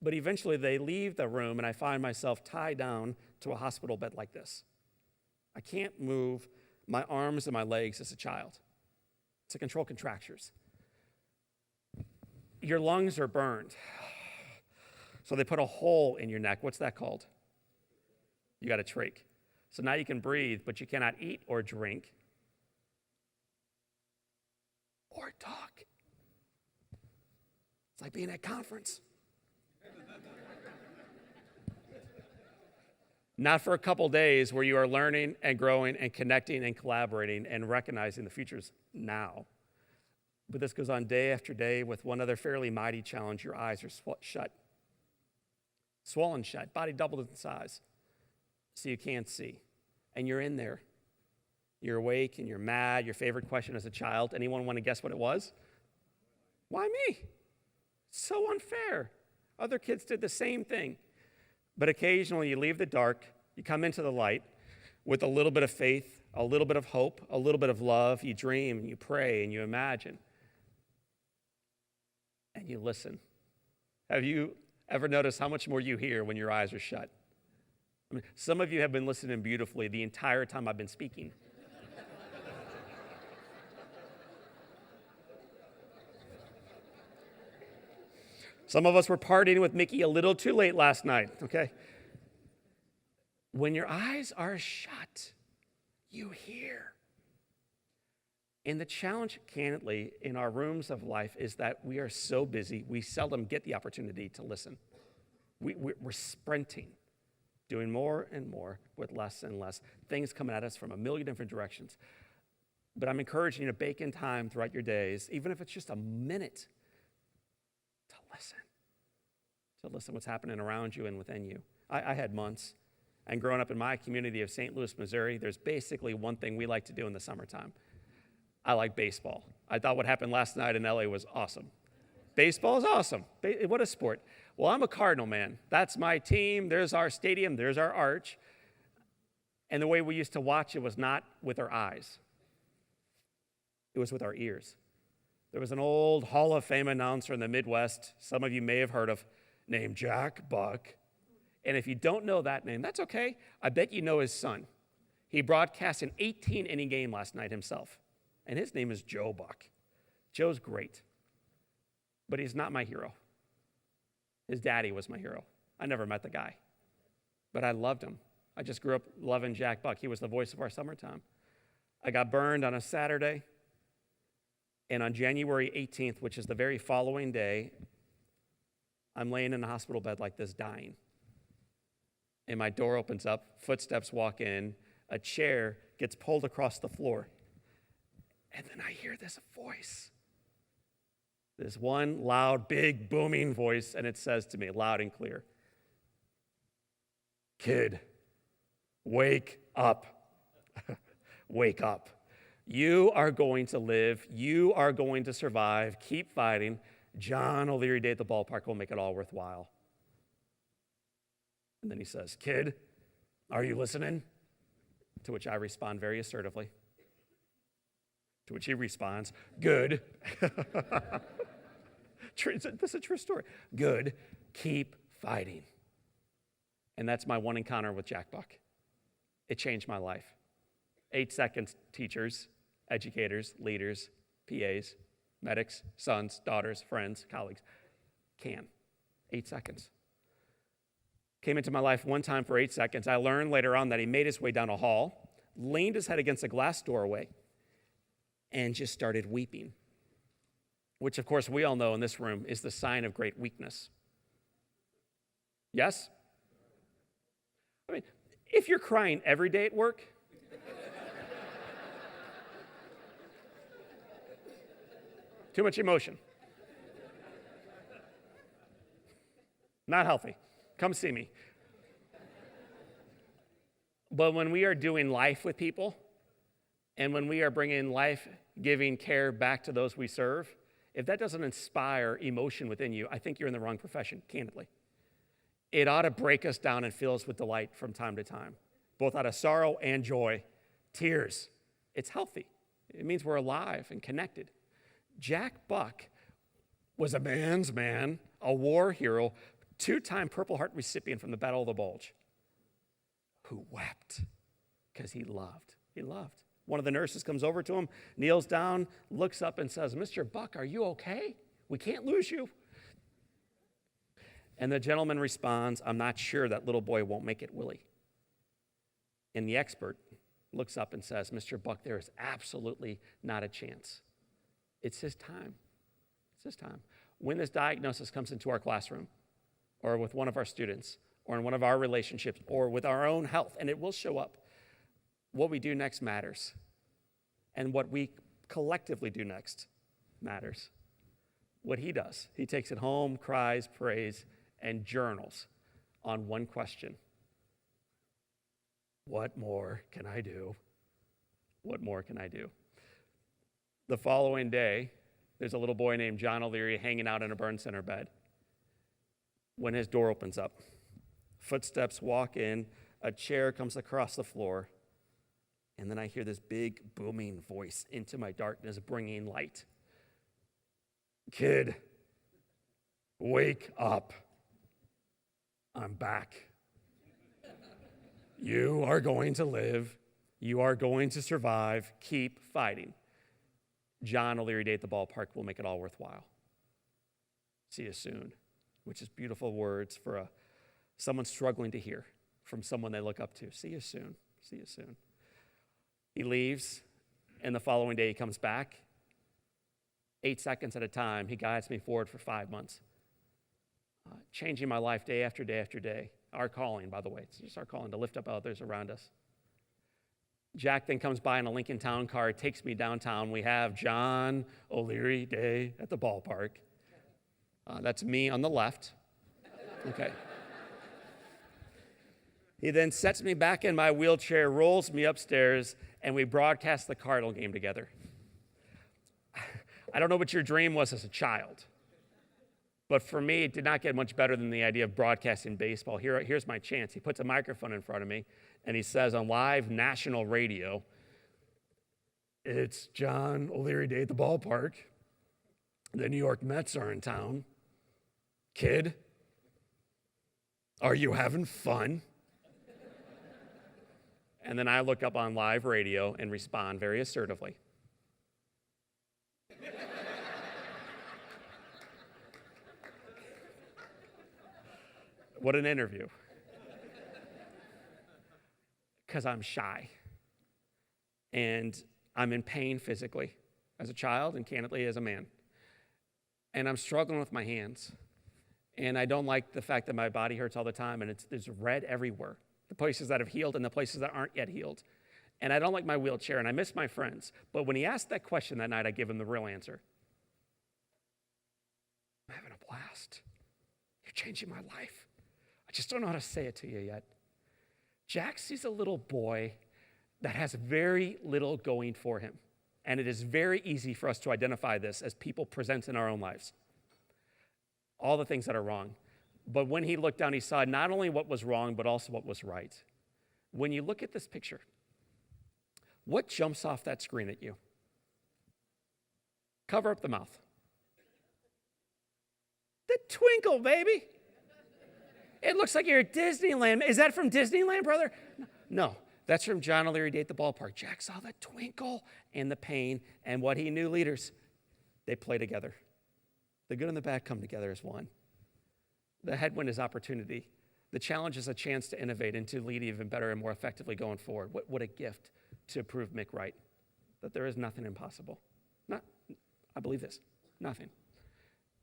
But eventually they leave the room, and I find myself tied down to a hospital bed like this. I can't move my arms and my legs as a child to control contractures. Your lungs are burned. So they put a hole in your neck. What's that called? You got a trach. So now you can breathe, but you cannot eat or drink or talk. It's like being at conference. Not for a couple days where you are learning and growing and connecting and collaborating and recognizing the future's now. But this goes on day after day with one other fairly mighty challenge. Your eyes are shut, swollen shut, body doubled in size, so you can't see. And you're in there. You're awake and you're mad. Your favorite question as a child, anyone want to guess what it was? Why me? So unfair. Other kids did the same thing. But occasionally you leave the dark, you come into the light with a little bit of faith, a little bit of hope, a little bit of love. You dream and you pray and you imagine. and you listen. Have you ever noticed how much more you hear when your eyes are shut? I mean, some of you have been listening beautifully the entire time I've been speaking. Some of us were partying with Mickey a little too late last night, okay? When your eyes are shut, you hear. And the challenge, candidly, in our rooms of life is that we are so busy, we seldom get the opportunity to listen. We're sprinting, doing more and more with less and less. Things coming at us from a million different directions. But I'm encouraging you to bake in time throughout your days, even if it's just a minute, to listen what's happening around you and within you. I had months, and growing up in my community of St. Louis, Missouri, there's basically one thing we like to do in the summertime. I like baseball. I thought what happened last night in LA was awesome. Baseball is awesome. What a sport. Well, I'm a Cardinal man. That's my team. There's our stadium. There's our arch. And the way we used to watch it was not with our eyes. It was with our ears. There was an old Hall of Fame announcer in the Midwest, some of you may have heard of, named Jack Buck. And if you don't know that name, that's okay. I bet you know his son. He broadcast an 18-inning game last night himself. And his name is Joe Buck. Joe's great. But he's not my hero. His daddy was my hero. I never met the guy. But I loved him. I just grew up loving Jack Buck. He was the voice of our summertime. I got burned on a Saturday. And on January 18th, which is the very following day, I'm laying in a hospital bed like this, dying. And my door opens up, footsteps walk in, a chair gets pulled across the floor. And then I hear this voice. This one loud, big, booming voice, and it says to me, loud and clear, "Kid, wake up. Wake up. You are going to live. You are going to survive. Keep fighting. John O'Leary Day at the ballpark will make it all worthwhile." And then he says, "Kid, are you listening?" To which I respond very assertively. To which he responds, "Good." This is a true story. "Good. Keep fighting." And that's my one encounter with Jack Buck. It changed my life. 8 seconds, teachers, educators, leaders, PAs, medics, sons, daughters, friends, colleagues. 8 seconds. Came into my life one time for 8 seconds. I learned later on that he made his way down a hall, leaned his head against a glass doorway, and just started weeping, which, of course, we all know in this room is the sign of great weakness. Yes? I mean, if you're crying every day at work, too much emotion. Not healthy. Come see me. But when we are doing life with people, and when we are bringing life-giving care back to those we serve, if that doesn't inspire emotion within you, I think you're in the wrong profession, candidly. It ought to break us down and fill us with delight from time to time, both out of sorrow and joy. Tears. It's healthy. It means we're alive and connected. Jack Buck was a man's man, a war hero, 2-time Purple Heart recipient from the Battle of the Bulge, who wept because he loved. He loved. One of the nurses comes over to him, kneels down, looks up and says, "Mr. Buck, are you okay? We can't lose you." And the gentleman responds, "I'm not sure that little boy won't make it, will he?" And the expert looks up and says, "Mr. Buck, there is absolutely not a chance. It's his time. It's his time." When this diagnosis comes into our classroom, or with one of our students, or in one of our relationships, or with our own health, and it will show up, what we do next matters. And what we collectively do next matters. What he does, he takes it home, cries, prays, and journals on one question. What more can I do? What more can I do? The following day, there's a little boy named John O'Leary hanging out in a burn center bed. When his door opens up, footsteps walk in, a chair comes across the floor, and then I hear this big booming voice into my darkness bringing light. "Kid, Wake up. I'm back. You are going to live. You are going to survive. Keep fighting. John O'Leary Day at the ballpark will make it all worthwhile. See you soon, which is beautiful words for someone struggling to hear from someone they look up to. See you soon. See you soon. He leaves, and the following day he comes back. 8 seconds at a time, he guides me forward for 5 months, changing my life day after day after day. Our calling, by the way, it's just our calling to lift up others around us. Jack then comes by in a Lincoln Town car, takes me downtown. We have John O'Leary Day at the ballpark. That's me on the left. Okay. He then sets me back in my wheelchair, rolls me upstairs, and we broadcast the Cardinal game together. I don't know what your dream was as a child, but for me, it did not get much better than the idea of broadcasting baseball. Here's my chance. He puts a microphone in front of me, and he says on live national radio, "It's John O'Leary Day at the ballpark. The New York Mets are in town. Kid, are you having fun?" And then I look up on live radio and respond very assertively. What an interview. Because I'm shy. And I'm in pain physically as a child and candidly as a man. And I'm struggling with my hands. And I don't like the fact that my body hurts all the time and there's red everywhere. The places that have healed and the places that aren't yet healed. And I don't like my wheelchair and I miss my friends. But when he asked that question that night, I gave him the real answer. I'm having a blast. You're changing my life. I just don't know how to say it to you yet. Jack sees a little boy that has very little going for him. And it is very easy for us to identify this as people present in our own lives. All the things that are wrong. But when he looked down, he saw not only what was wrong, but also what was right. When you look at this picture, what jumps off that screen at you? Cover up the mouth. The twinkle, baby. It looks like you're at Disneyland. Is that from Disneyland, brother? No, that's from John O'Leary Day at the ballpark. Jack saw the twinkle and the pain, and what he knew, leaders, they play together. The good and the bad come together as one. The headwind is opportunity. The challenge is a chance to innovate and to lead even better and more effectively going forward. What a gift to prove Mick right, that there is nothing impossible. I believe this, nothing.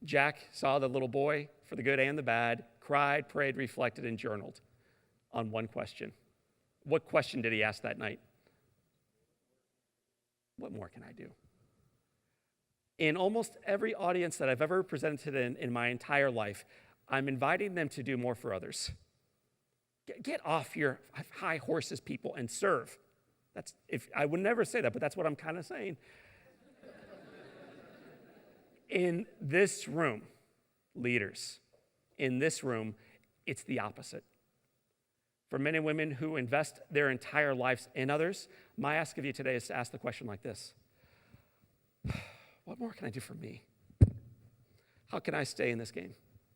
Jack saw the little boy for the good and the bad, cried, prayed, reflected, and journaled on one question. What question did he ask that night? What more can I do? In almost every audience that I've ever presented in my entire life, I'm inviting them to do more for others. Get off your high horses, people, and serve. I would never say that, but that's what I'm kind of saying. In this room, leaders, in this room, it's the opposite. For men and women who invest their entire lives in others, my ask of you today is to ask the question like this. What more can I do for me? How can I stay in this game?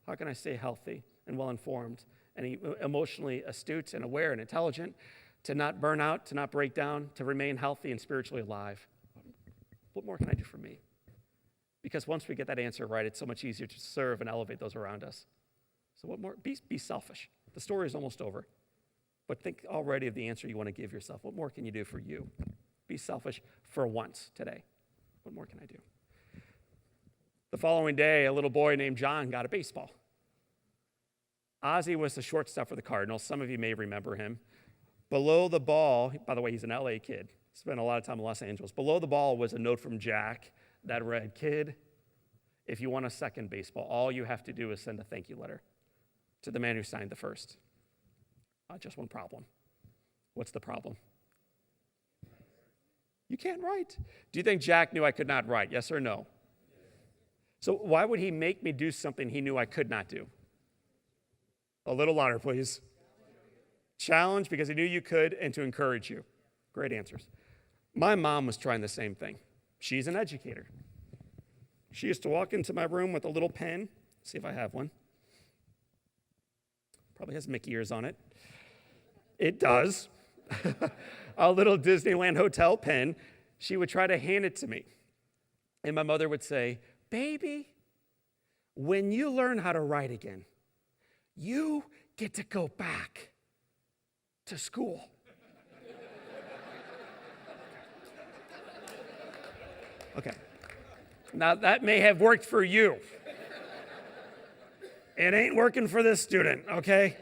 How can I stay healthy and well-informed and emotionally astute and aware and intelligent, to not burn out, to not break down, to remain healthy and spiritually alive? What more can I do for me? Because once we get that answer right, it's so much easier to serve and elevate those around us. So what more? Be selfish. The story is almost over. But think already of the answer you want to give yourself. What more can you do for you? Be selfish for once today. What more can I do? The following day, a little boy named John got a baseball. Ozzie was the shortstop for the Cardinals. Some of you may remember him. Below the ball, by the way, he's an LA kid. Spent a lot of time in Los Angeles. Below the ball was a note from Jack that read, "Kid, if you want a second baseball, all you have to do is send a thank you letter to the man who signed the first." Just one problem. What's the problem? You can't write. Do you think Jack knew I could not write? Yes or no? So why would he make me do something he knew I could not do? A little louder, please. Challenge because he knew you could, and to encourage you. Great answers. My mom was trying the same thing. She's an educator. She used to walk into my room with a little pen See if I have one. Probably has Mickey ears on it. It does. A little Disneyland hotel pen. She would try to hand it to me. And my mother would say, baby, when you learn how to write again, you get to go back to school. Okay. Now, that may have worked for you. It ain't working for this student, okay?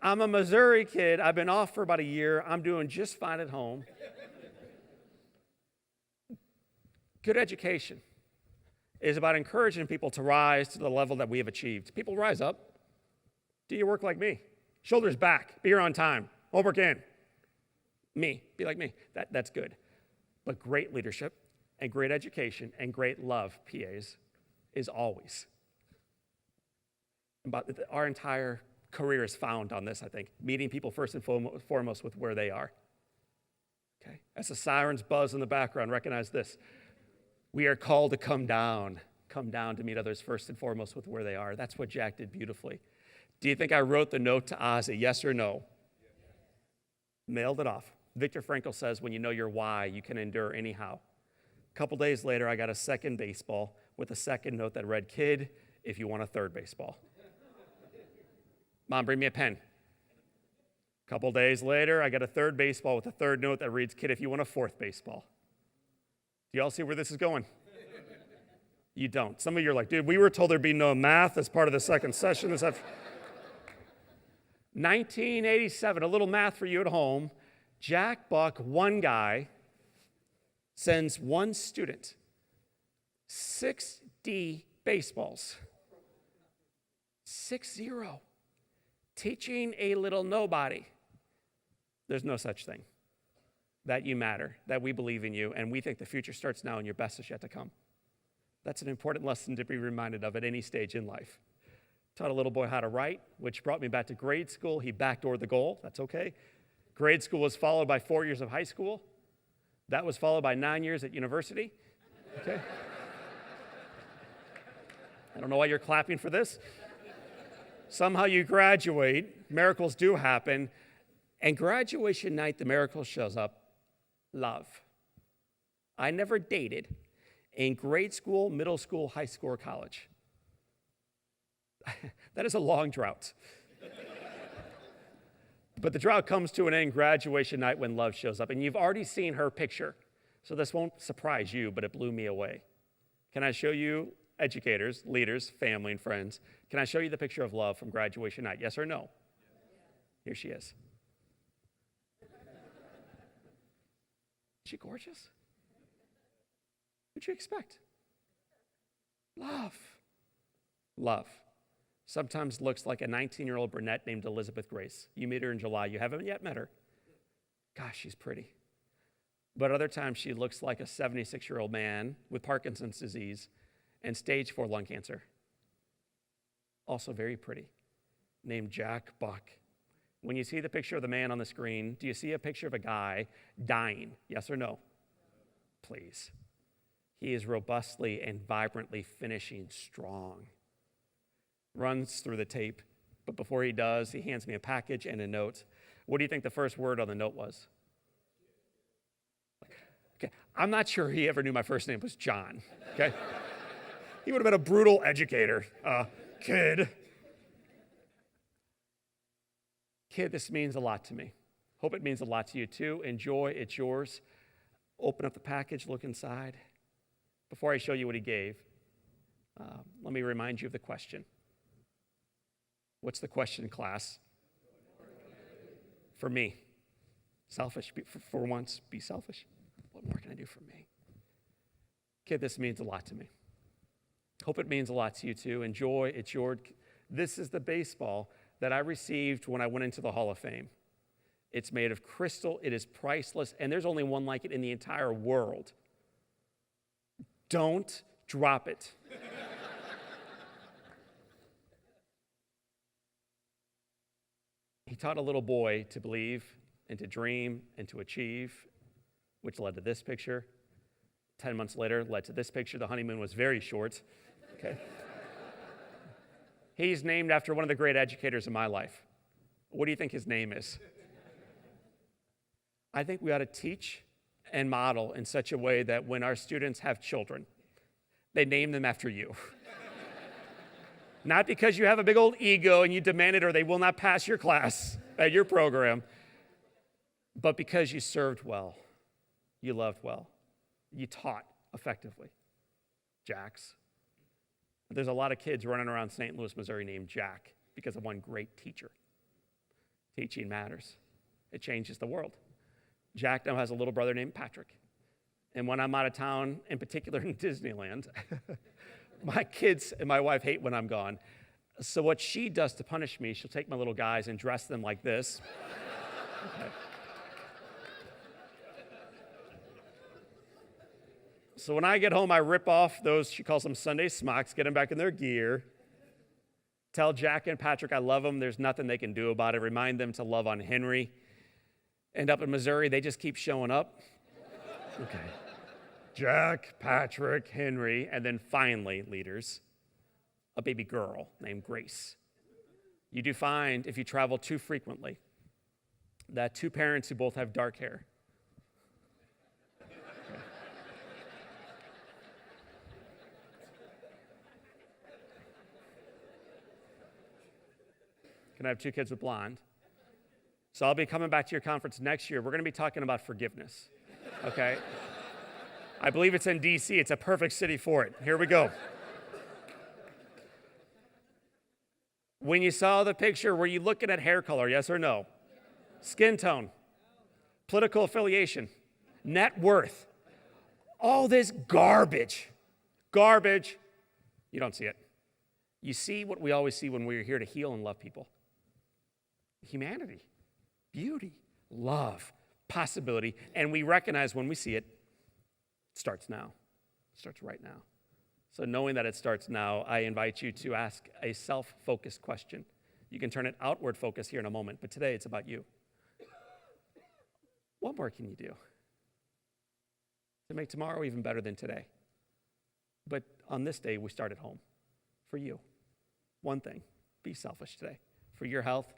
I'm a Missouri kid. I've been off for about a year. I'm doing just fine at home. Good education is about encouraging people to rise to the level that we have achieved. People rise up. Do your work like me. Shoulders back. Be here on time. Homework in. Me. Be like me. That's good. But great leadership and great education and great love, PAs, is always. But our entire career is found on this, I think. Meeting people first and foremost with where they are. Okay? As the sirens buzz in the background, recognize this. We are called to come down to meet others first and foremost with where they are. That's what Jack did beautifully. Do you think I wrote the note to Ozzy, yes or no? Mailed it off. Viktor Frankl says, when you know your why, you can endure anyhow. A couple days later, I got a second baseball with a second note that read, kid, if you want a third baseball. Mom, bring me a pen. A couple days later, I got a third baseball with a third note that reads, kid, if you want a fourth baseball. Do y'all see where this is going? You don't. Some of you are like, dude, we were told there'd be no math as part of the second session. 1987, a little math for you at home. Jack Buck, one guy, sends one student 6D baseballs. 6-0. Teaching a little nobody. There's no such thing. That you matter, that we believe in you, and we think the future starts now and your best is yet to come. That's an important lesson to be reminded of at any stage in life. Taught a little boy how to write, which brought me back to grade school. He backdoored the goal. That's okay. Grade school was followed by 4 years of high school. That was followed by 9 years at university. Okay. I don't know why you're clapping for this. Somehow you graduate, miracles do happen, and graduation night, the miracle shows up, love. I never dated in grade school, middle school, high school, or college. That is a long drought. But the drought comes to an end graduation night when love shows up, and you've already seen her picture, so this won't surprise you, but it blew me away. Can I show you, educators, leaders, family, and friends, can I show you the picture of love from graduation night? Yes or no? Here she is. Is she gorgeous? What'd you expect? Love. Love. Sometimes looks like a 19-year-old brunette named Elizabeth Grace. You meet her in July. You haven't yet met her. Gosh, she's pretty. But other times she looks like a 76-year-old man with Parkinson's disease and stage 4 lung cancer. Also very pretty, named Jack Buck. When you see the picture of the man on the screen, do you see a picture of a guy dying? Yes or no? Please. He is robustly and vibrantly finishing strong. Runs through the tape, but before he does, he hands me a package and a note. What do you think the first word on the note was? Okay, I'm not sure he ever knew my first name was John, okay? He would have been a brutal educator. Kid, this means a lot to me. Hope it means a lot to you too. Enjoy, it's yours. Open up the package, look inside. Before I show you what he gave, let me remind you of the question. What's the question, class? For me. Selfish, for once, be selfish. What more can I do for me? Kid, this means a lot to me. Hope it means a lot to you too. Enjoy, it's yours. This is the baseball that I received when I went into the Hall of Fame. It's made of crystal, it is priceless, and there's only one like it in the entire world. Don't drop it. He taught a little boy to believe and to dream and to achieve, which led to this picture. 10 months later, led to this picture. The honeymoon was very short. Okay. He's named after one of the great educators in my life. What do you think his name is? I think we ought to teach and model in such a way that when our students have children, they name them after you. Not because you have a big old ego and you demand it or they will not pass your class at your program, but because you served well, you loved well, you taught effectively. Jacks. There's a lot of kids running around St. Louis, Missouri named Jack because of one great teacher. Teaching matters. It changes the world. Jack now has a little brother named Patrick. And when I'm out of town, in particular in Disneyland, my kids and my wife hate when I'm gone. So what she does to punish me, she'll take my little guys and dress them like this. Okay. So when I get home, I rip off those, she calls them Sunday smocks, get them back in their gear, tell Jack and Patrick I love them, there's nothing they can do about it, remind them to love on Henry. And up in Missouri, they just keep showing up. Okay. Jack, Patrick, Henry, and then finally, leaders, a baby girl named Grace. You do find, if you travel too frequently, that two parents who both have dark hair. Okay. Can I have two kids with blonde? So I'll be coming back to your conference next year. We're going to be talking about forgiveness, okay? I believe it's in D.C. It's a perfect city for it. Here we go. When you saw the picture, were you looking at hair color, yes or no? Skin tone, political affiliation, net worth, all this garbage. Garbage. You don't see it. You see what we always see when we're here to heal and love people. Humanity, beauty, love, possibility, and we recognize when we see it, it starts now. It starts right now. So knowing that it starts now, I invite you to ask a self-focused question. You can turn it outward focus here in a moment, but today it's about you. What more can you do to make tomorrow even better than today? But on this day, we start at home for you. One thing, be selfish today for your health,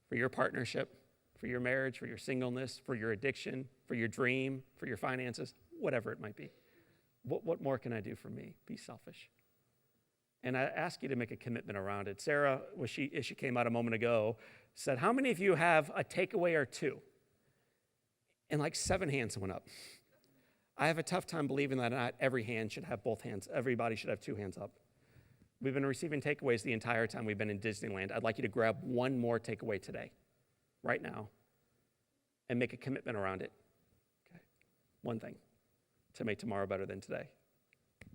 for your partnership, for your marriage, for your singleness, for your addiction, for your dream, for your finances, whatever it might be. What more can I do for me? Be selfish. And I ask you to make a commitment around it. Sarah, as she came out a moment ago, said, how many of you have a takeaway or two? And like 7 hands went up. I have a tough time believing that not every hand should have both hands. Everybody should have 2 hands up. We've been receiving takeaways the entire time we've been in Disneyland. I'd like you to grab one more takeaway today, right now, and make a commitment around it. Okay. One thing to make tomorrow better than today.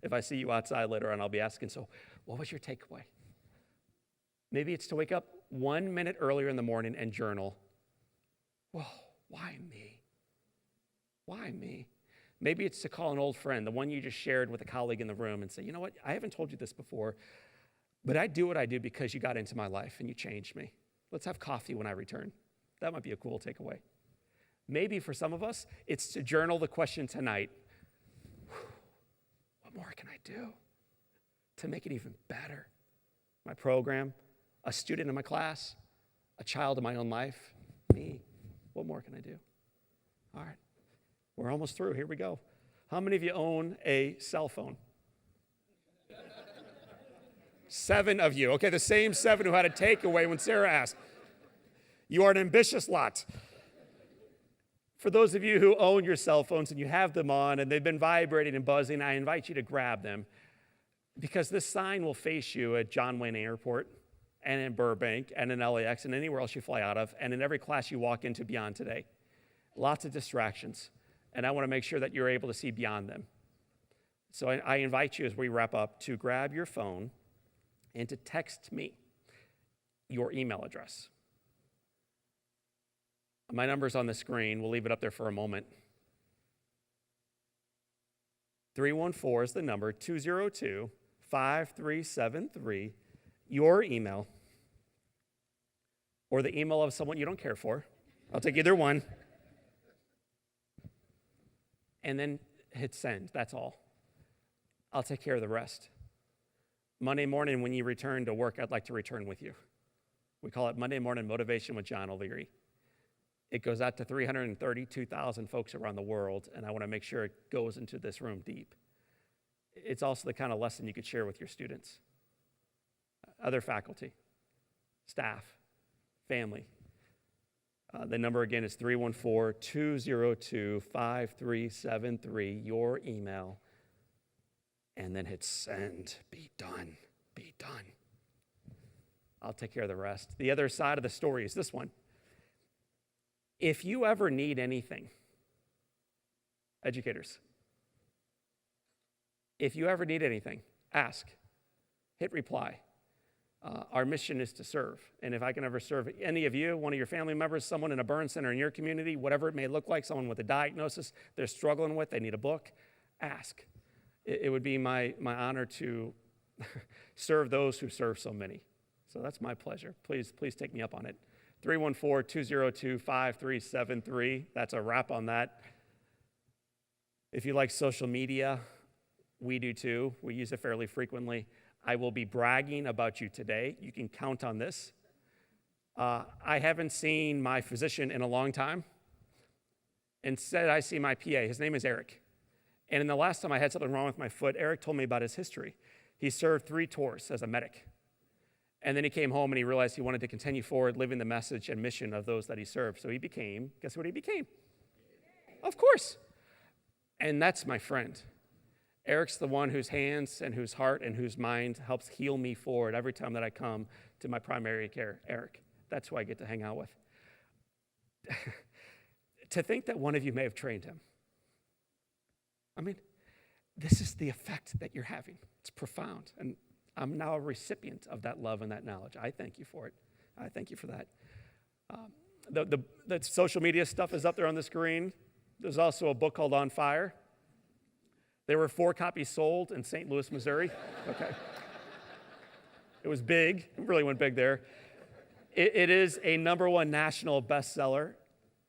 If I see you outside later on, I'll be asking, so what was your takeaway? Maybe it's to wake up 1 minute earlier in the morning and journal. Whoa, why me? Why me? Maybe it's to call an old friend, the one you just shared with a colleague in the room, and say, you know what, I haven't told you this before, but I do what I do because you got into my life and you changed me. Let's have coffee when I return. That might be a cool takeaway. Maybe for some of us, it's to journal the question tonight, what more can I do to make it even better? My program, a student in my class, a child in my own life, me, what more can I do? All right. We're almost through. Here we go. How many of you own a cell phone? 7 of you. Okay, the same 7 who had a takeaway when Sarah asked. You are an ambitious lot. For those of you who own your cell phones and you have them on and they've been vibrating and buzzing, I invite you to grab them because this sign will face you at John Wayne Airport and in Burbank and in LAX and anywhere else you fly out of and in every class you walk into beyond today. Lots of distractions. And I want to make sure that you're able to see beyond them. So I invite you as we wrap up to grab your phone and to text me your email address. My number's on the screen. We'll leave it up there for a moment. 314 is the number, 202-5373, your email, or the email of someone you don't care for. I'll take either one. And then hit send, that's all. I'll take care of the rest. Monday morning when you return to work, I'd like to return with you. We call it Monday Morning Motivation with John O'Leary. It goes out to 332,000 folks around the world, and I want to make sure it goes into this room deep. It's also the kind of lesson you could share with your students, other faculty, staff, family. The number again is 314-202-5373, your email, and then hit send. Be done. Be done. I'll take care of the rest. The other side of the story is this one. If you ever need anything, educators, if you ever need anything, ask, hit reply. Our mission is to serve. And if I can ever serve any of you, one of your family members, someone in a burn center in your community, whatever it may look like, someone with a diagnosis they're struggling with, they need a book, ask. It would be my honor to serve those who serve so many. So that's my pleasure. Please take me up on it. 314-202-5373. That's a wrap on that. If you like social media, we do too. We use it fairly frequently. I will be bragging about you today. You can count on this. I haven't seen my physician in a long time. Instead, I see my PA. His name is Eric. And in the last time I had something wrong with my foot, Eric told me about his history. He served 3 tours as a medic. And then he came home and he realized he wanted to continue forward living the message and mission of those that he served. So he became, guess what he became? Of course. And that's my friend. Eric's the one whose hands and whose heart and whose mind helps heal me forward every time that I come to my primary care. Eric, that's who I get to hang out with. To think that one of you may have trained him. I mean, this is the effect that you're having. It's profound. And I'm now a recipient of that love and that knowledge. I thank you for it. I thank you for that. The social media stuff is up there on the screen. There's also a book called On Fire. There were 4 copies sold in St. Louis, Missouri. Okay. It was big. It really went big there. It is a #1 national bestseller.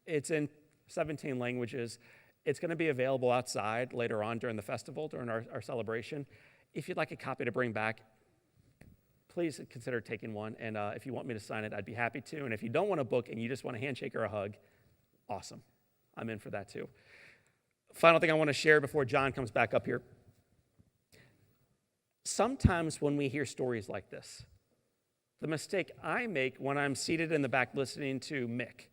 It's in 17 languages. It's going to be available outside later on during the festival, during our celebration. If you'd like a copy to bring back, please consider taking one. And if you want me to sign it, I'd be happy to. And if you don't want a book and you just want a handshake or a hug, awesome. I'm in for that too. Final thing I want to share before John comes back up here. Sometimes when we hear stories like this, the mistake I make when I'm seated in the back listening to Mick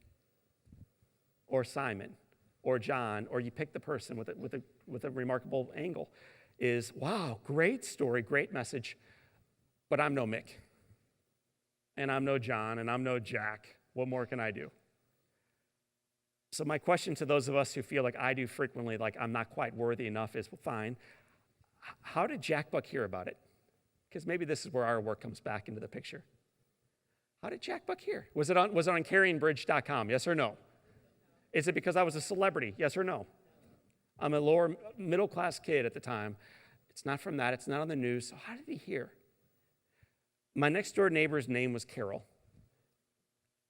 or Simon or John, or you pick the person with a remarkable angle, is, wow, great story, great message, but I'm no Mick, and I'm no John, and I'm no Jack. What more can I do? So my question to those of us who feel like I do frequently, like I'm not quite worthy enough, is, well, fine. How did Jack Buck hear about it? Because maybe this is where our work comes back into the picture. How did Jack Buck hear? Was it on carryingbridge.com? Yes or no? Is it because I was a celebrity? Yes or no? I'm a lower middle class kid at the time. It's not from that. It's not on the news. So how did he hear? My next door neighbor's name was Carol.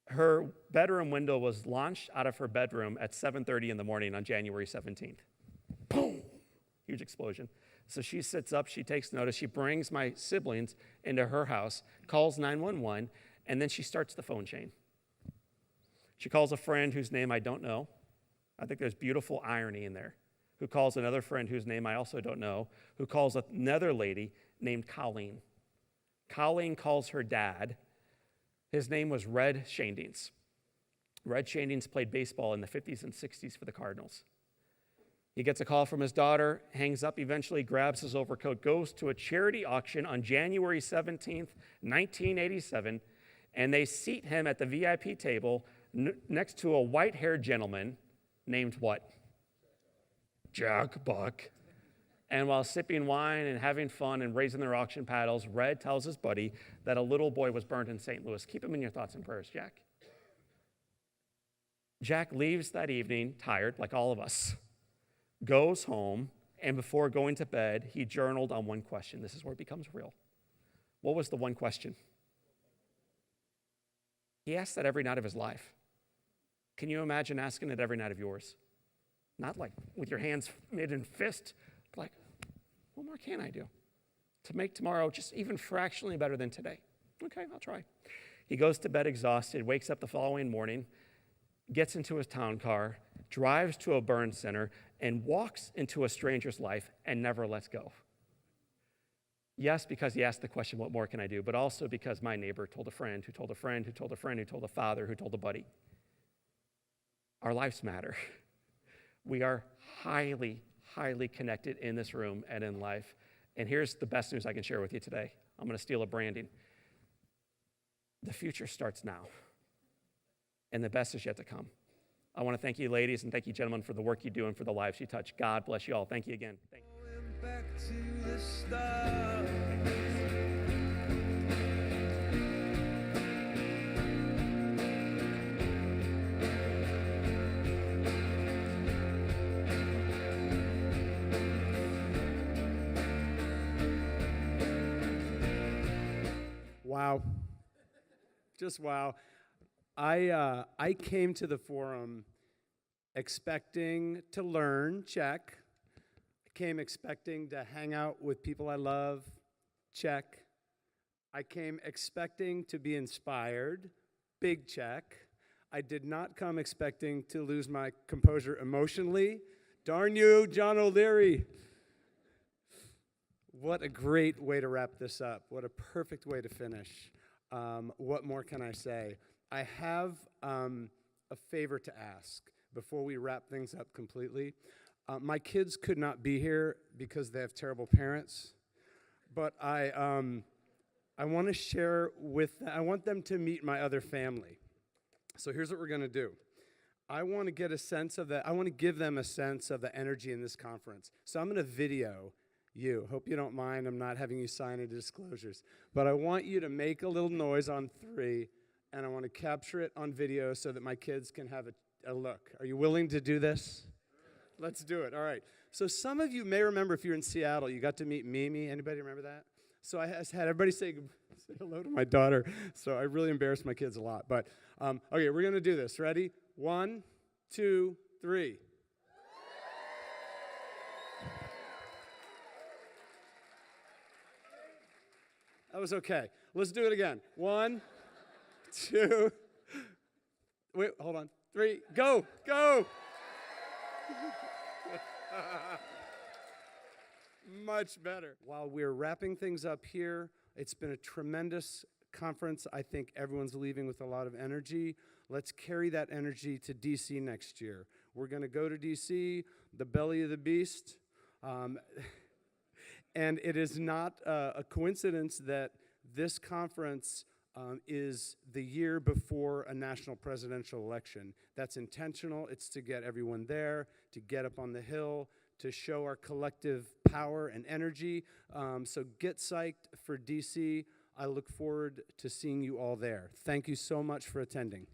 Her bedroom window was launched out of her bedroom at 7:30 in the morning on January 17th. Boom! Huge explosion. So she sits up, she takes notice, she brings my siblings into her house, calls 911, and then she starts the phone chain. She calls a friend whose name I don't know. I think there's beautiful irony in there. Who calls another friend whose name I also don't know, who calls another lady named Colleen. Colleen calls her dad. His name was Red Shandings. Red Shandings played baseball in the 50s and 60s for the Cardinals. He gets a call from his daughter, hangs up, eventually grabs his overcoat, goes to a charity auction on January 17th, 1987, and they seat him at the VIP table next to a white-haired gentleman named what? Jack Buck. And while sipping wine and having fun and raising their auction paddles, Red tells his buddy that a little boy was burned in St. Louis. Keep him in your thoughts and prayers, Jack. Jack leaves that evening, tired, like all of us, goes home, and before going to bed, he journaled on one question. This is where it becomes real. What was the one question? He asked that every night of his life. Can you imagine asking it every night of yours? Not like with your hands made in fist, like, what more can I do? to make tomorrow just even fractionally better than today. Okay, I'll try. He goes to bed exhausted, wakes up the following morning, gets into his town car, drives to a burn center, and walks into a stranger's life and never lets go. Yes, because he asked the question, what more can I do? But also because my neighbor told a friend, who told a friend, who told a friend, who told a father, who told a buddy. Our lives matter. We are highly, highly connected in this room and in life. And here's the best news I can share with you today. I'm going to steal a branding. The future starts now, and the best is yet to come. I want to thank you, ladies, and thank you, gentlemen, for the work you do and for the lives you touch. God bless you all. Thank you again. Thank you. Back to the start. Wow. Just wow. I came to the forum expecting to learn, check. I came expecting to hang out with people I love, check. I came expecting to be inspired, big check. I did not come expecting to lose my composure emotionally. Darn you, John O'Leary. What a great way to wrap this up. What a perfect way to finish. What more can I say? I have a favor to ask before we wrap things up completely. My kids could not be here because they have terrible parents, but I want to share with them, I want them to meet my other family. So here's what we're going to do. I want to get a sense of that. I want to give them a sense of the energy in this conference. So I'm going to video you. Hope you don't mind. I'm not having you sign any disclosures. But I want you to make a little noise on 3, and I want to capture it on video so that my kids can have a look. Are you willing to do this? Let's do it. All right. So some of you may remember, if you're in Seattle, you got to meet Mimi. Anybody remember that? So I had everybody say hello to my daughter. So I really embarrassed my kids a lot. But okay, we're going to do this. Ready? 1, 2, 3. That was okay. Let's do it again. 1, 2. Wait, hold on. 3. Go. Go. Much better. While we're wrapping things up here, it's been a tremendous conference. I think everyone's leaving with a lot of energy. Let's carry that energy to DC next year. We're going to go to DC, the belly of the beast. And it is not a coincidence that this conference is the year before a national presidential election. That's intentional. It's to get everyone there, to get up on the Hill, to show our collective power and energy. So get psyched for DC. I look forward to seeing you all there. Thank you so much for attending.